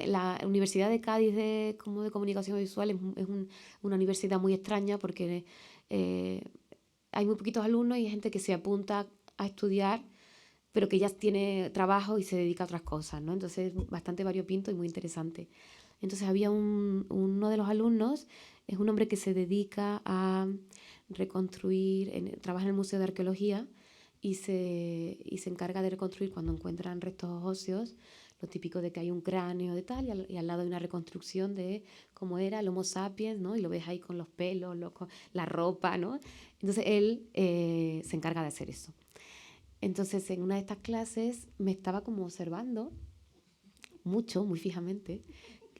la Universidad de Cádiz de Comunicación Visual es una universidad muy extraña porque hay muy poquitos alumnos y hay gente que se apunta a estudiar pero que ya tiene trabajo y se dedica a otras cosas, ¿no? Entonces es bastante variopinto y muy interesante. Entonces había uno de los alumnos, es un hombre que se dedica a reconstruir, trabaja en el Museo de Arqueología y se encarga de reconstruir cuando encuentran restos óseos, lo típico de que hay un cráneo de tal y al lado hay una reconstrucción de cómo era el Homo sapiens, ¿no? Y lo ves ahí con los pelos, la ropa, ¿no? Entonces él se encarga de hacer eso. Entonces en una de estas clases me estaba como observando mucho, muy fijamente.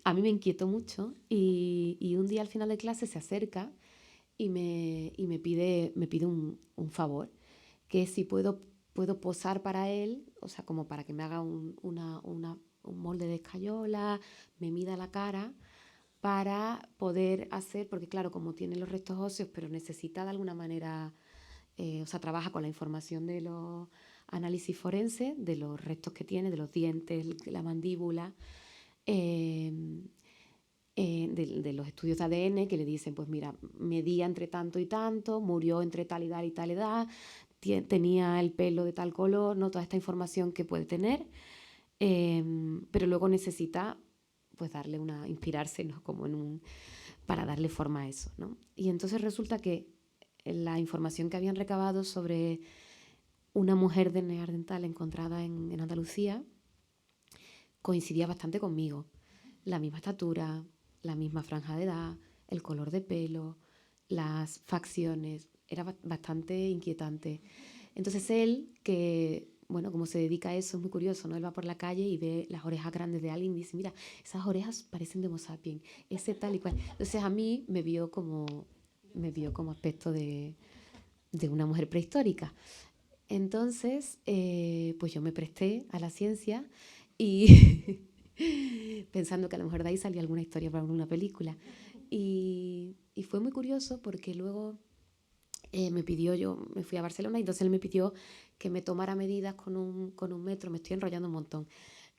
A mí me inquietó mucho y un día al final de clase se acerca y me pide un favor, que es si puedo posar para él, o sea, como para que me haga un molde de escayola, me mida la cara para poder hacer, porque claro, como tiene los restos óseos, pero necesita de alguna manera, o sea, trabaja con la información de los análisis forenses, de los restos que tiene, de los dientes, la mandíbula, de los estudios de ADN que le dicen, pues mira, medía entre tanto y tanto, murió entre tal y tal edad, tenía el pelo de tal color, ¿no? Toda esta información que puede tener, pero luego necesita pues inspirarse, ¿no? Como para darle forma a eso, ¿no? Y entonces resulta que la información que habían recabado sobre una mujer de neandertal encontrada en Andalucía coincidía bastante conmigo. La misma estatura, la misma franja de edad, el color de pelo, las facciones, era bastante inquietante. Entonces él, que, bueno, como se dedica a eso, es muy curioso, ¿no? Él va por la calle y ve las orejas grandes de alguien y dice, mira, esas orejas parecen de Homo sapiens, ese tal y cual. Entonces a mí me vio como aspecto de de una mujer prehistórica. Entonces, pues yo me presté a la ciencia y pensando que a lo mejor de ahí salía alguna historia para una película. Y fue muy curioso porque luego yo me fui a Barcelona y entonces él me pidió que me tomara medidas con un metro, me estoy enrollando un montón,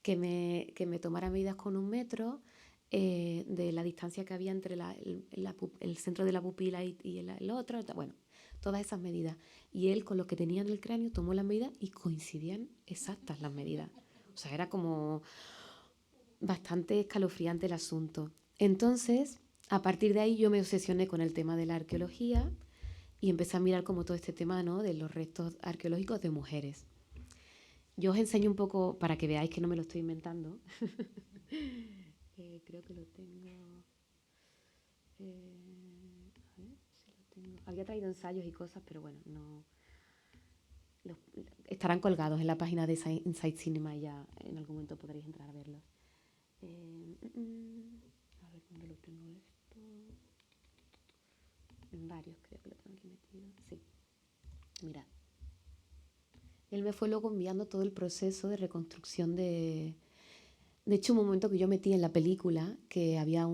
que me tomara medidas con un metro de la distancia que había entre el centro de la pupila y el otro, bueno, todas esas medidas. Y él, con lo que tenía en el cráneo, tomó las medidas y coincidían exactas las medidas. O sea, era como bastante escalofriante el asunto. Entonces, a partir de ahí yo me obsesioné con el tema de la arqueología y empecé a mirar como todo este tema, ¿no?, de los restos arqueológicos de mujeres. Yo os enseño un poco para que veáis que no me lo estoy inventando. Creo que lo tengo. A ver si lo tengo. Había traído ensayos y cosas, pero bueno, no. Estarán colgados en la página de Inside Cinema y ya en algún momento podréis entrar a verlos. A ver dónde lo tengo esto. En varios, creo que lo tengo aquí metido. Sí. Mirad. Él me fue luego enviando todo el proceso de reconstrucción de... De hecho, un momento que yo metí en la película, que había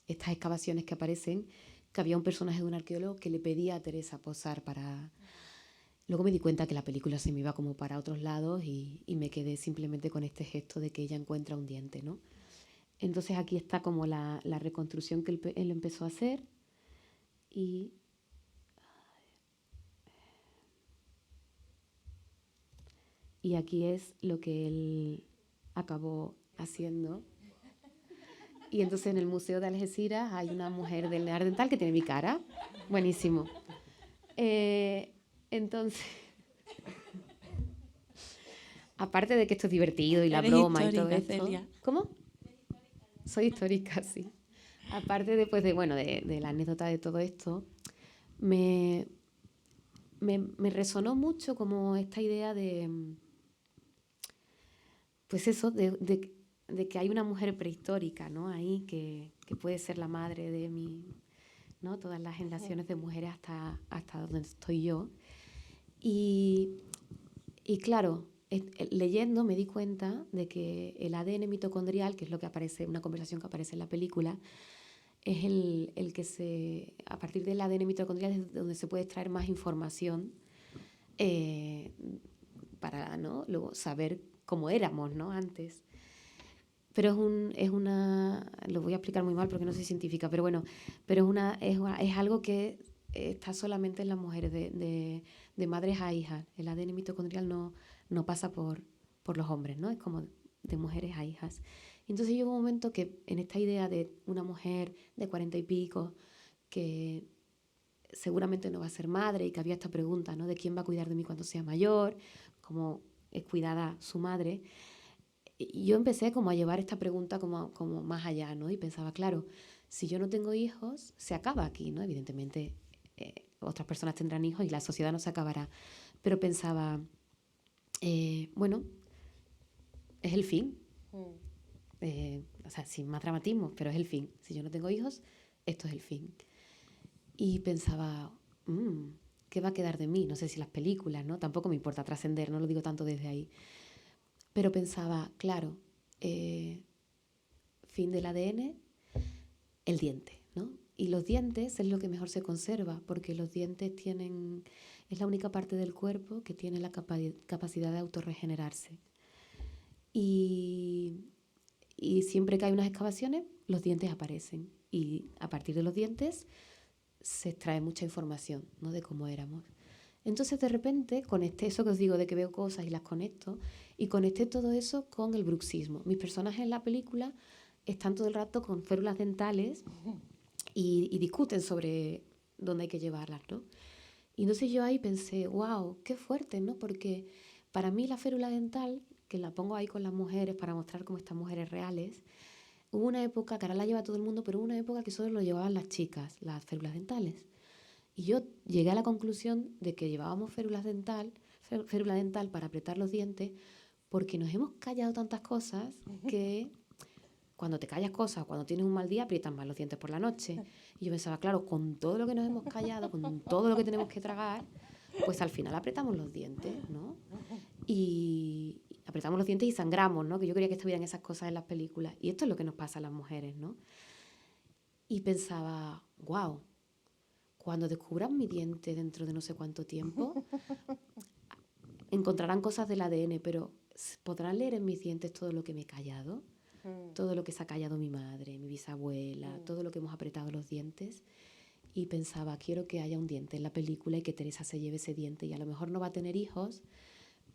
estas excavaciones que aparecen, que había un personaje de un arqueólogo que le pedía a Teresa posar para... Luego me di cuenta que la película se me iba como para otros lados y me quedé simplemente con este gesto de que ella encuentra un diente, ¿no? Entonces aquí está como la reconstrucción que él empezó a hacer y aquí es lo que él acabó haciendo. Y entonces en el Museo de Algeciras hay una mujer del Neandertal que tiene mi cara. Buenísimo. Entonces, aparte de que esto es divertido y la Eres broma y histórica, todo esto... Celia. ¿Cómo? Soy histórica, sí. Aparte después de la anécdota de todo esto, me resonó mucho como esta idea de... Pues eso, de que hay una mujer prehistórica, ¿no?, ahí que puede ser la madre de ¿no?, todas las generaciones de mujeres hasta donde estoy yo. Y claro, leyendo me di cuenta de que el ADN mitocondrial, que es lo que aparece, una conversación que aparece en la película, es el que a partir del ADN mitocondrial es donde se puede extraer más información para, ¿no?, luego saber cómo éramos, ¿no?, antes. Pero lo voy a explicar muy mal porque no soy científica, pero bueno, pero es algo que está solamente en las mujeres, de madres a hijas. El ADN mitocondrial no pasa por los hombres, ¿no? Es como de mujeres a hijas. Entonces llegó un momento que en esta idea de una mujer de 40 y pico que seguramente no va a ser madre y que había esta pregunta, ¿no?, de quién va a cuidar de mí cuando sea mayor, cómo es cuidada su madre. Y yo empecé como a llevar esta pregunta como más allá, ¿no? Y pensaba, claro, si yo no tengo hijos, se acaba aquí, ¿no? Evidentemente otras personas tendrán hijos y la sociedad no se acabará. Pero pensaba, bueno, es el fin. O sea, sin más dramatismo, pero es el fin. Si yo no tengo hijos, esto es el fin. Y pensaba, ¿qué va a quedar de mí? No sé si las películas, ¿no? Tampoco me importa trascender, no lo digo tanto desde ahí. Pero pensaba, claro, fin del ADN, el diente, ¿no? Y los dientes es lo que mejor se conserva, porque los dientes es la única parte del cuerpo que tiene la capacidad de autorregenerarse. Y siempre que hay unas excavaciones, los dientes aparecen. Y a partir de los dientes se extrae mucha información, ¿no?, de cómo éramos. Entonces, de repente, conecté eso que os digo de que veo cosas y las conecto, y conecté todo eso con el bruxismo. Mis personajes en la película están todo el rato con férulas dentales y discuten sobre dónde hay que llevarlas, ¿no? Y entonces yo ahí pensé, wow, qué fuerte, ¿no? Porque para mí la férula dental, que la pongo ahí con las mujeres para mostrar cómo estas mujeres reales, hubo una época, que ahora la lleva todo el mundo, pero hubo una época que solo lo llevaban las chicas, las férulas dentales. Y yo llegué a la conclusión de que llevábamos férula dental para apretar los dientes porque nos hemos callado tantas cosas que cuando te callas cosas, cuando tienes un mal día, aprietas más los dientes por la noche. Y yo pensaba, claro, con todo lo que nos hemos callado, con todo lo que tenemos que tragar, pues al final apretamos los dientes, ¿no? Y apretamos los dientes y sangramos, ¿no? Que yo quería que estuvieran esas cosas en las películas. Y esto es lo que nos pasa a las mujeres, ¿no? Y pensaba, wow, cuando descubran mi diente dentro de no sé cuánto tiempo, encontrarán cosas del ADN, pero ¿podrán leer en mis dientes todo lo que me he callado? Todo lo que se ha callado mi madre, mi bisabuela, todo lo que hemos apretado los dientes. Y pensaba, quiero que haya un diente en la película y que Teresa se lleve ese diente. Y a lo mejor no va a tener hijos,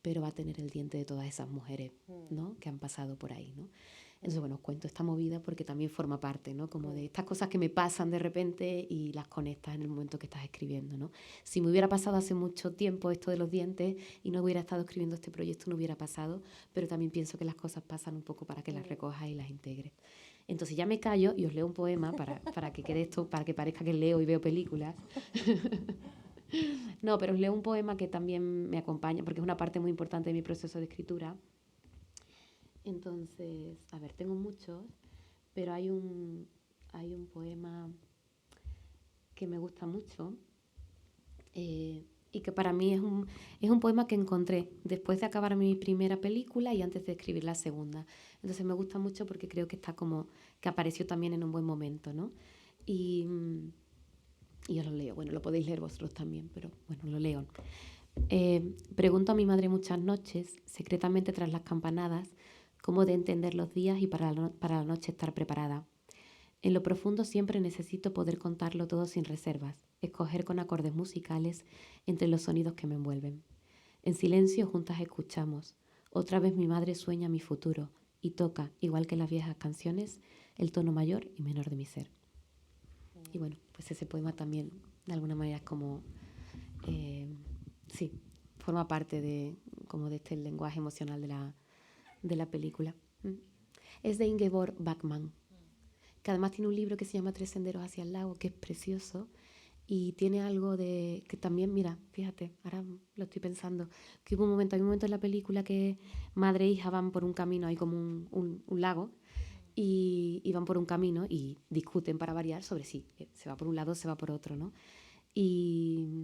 pero va a tener el diente de todas esas mujeres, ¿no? Que han pasado por ahí, ¿no? Entonces, bueno, os cuento esta movida porque también forma parte, ¿no? Como de estas cosas que me pasan de repente y las conectas en el momento que estás escribiendo, ¿no? Si me hubiera pasado hace mucho tiempo esto de los dientes y no hubiera estado escribiendo este proyecto, no hubiera pasado, pero también pienso que las cosas pasan un poco para que las recojas y las integres. Entonces ya me callo y os leo un poema para que quede esto, para que parezca que leo y veo películas. No, pero os leo un poema que también me acompaña, porque es una parte muy importante de mi proceso de escritura. Entonces, a ver, tengo muchos, pero hay un poema que me gusta mucho y que para mí es un poema que encontré después de acabar mi primera película y antes de escribir la segunda. Entonces me gusta mucho porque creo que está como que apareció también en un buen momento, ¿no? Y os lo leo. Bueno, lo podéis leer vosotros también, pero bueno, lo leo. Pregunto a mi madre muchas noches, secretamente tras las campanadas, cómo de entender los días y para la noche estar preparada. En lo profundo siempre necesito poder contarlo todo sin reservas, escoger con acordes musicales entre los sonidos que me envuelven. En silencio juntas escuchamos. Otra vez mi madre sueña mi futuro y toca, igual que las viejas canciones, el tono mayor y menor de mi ser. Y bueno, pues ese poema también de alguna manera es como, sí, forma parte de este lenguaje emocional de la película. Es de Ingeborg Bachmann, que además tiene un libro que se llama 3 senderos hacia el lago, que es precioso y tiene algo de que también, mira, fíjate, ahora lo estoy pensando, que hay un momento en la película que madre e hija van por un camino, hay como un lago, y van por un camino y discuten para variar sobre si se va por un lado o se va por otro, ¿no? Y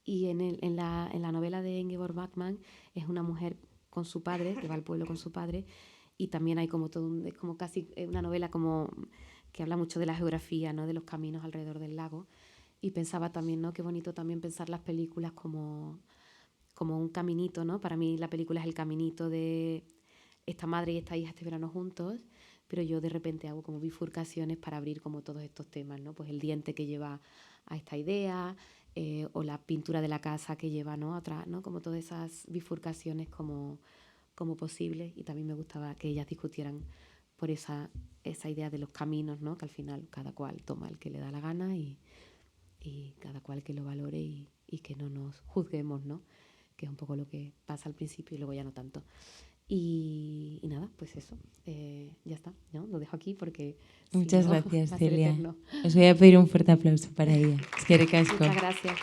en la novela de Ingeborg Bachmann es una mujer con su padre, que va al pueblo con su padre, y también hay como es como casi una novela como que habla mucho de la geografía, ¿no? De los caminos alrededor del lago. Y pensaba también, ¿no? Qué bonito también pensar las películas como un caminito, ¿no? Para mí la película es el caminito de esta madre y esta hija este verano juntos, pero yo de repente hago como bifurcaciones para abrir como todos estos temas, ¿no? Pues el diente que lleva a esta idea, o la pintura de la casa que lleva, ¿no? Atrás, ¿no? Como todas esas bifurcaciones como posibles, y también me gustaba que ellas discutieran por esa idea de los caminos, ¿no? Que al final cada cual toma el que le da la gana y cada cual que lo valore y que no nos juzguemos, ¿no? Que es un poco lo que pasa al principio y luego ya no tanto. Y nada, pues eso, ya está, ¿no? Lo dejo aquí porque Muchas si no, gracias, va a ser Celia. eterno. Os voy a pedir un fuerte aplauso para ella. Es que ricasco. Muchas gracias.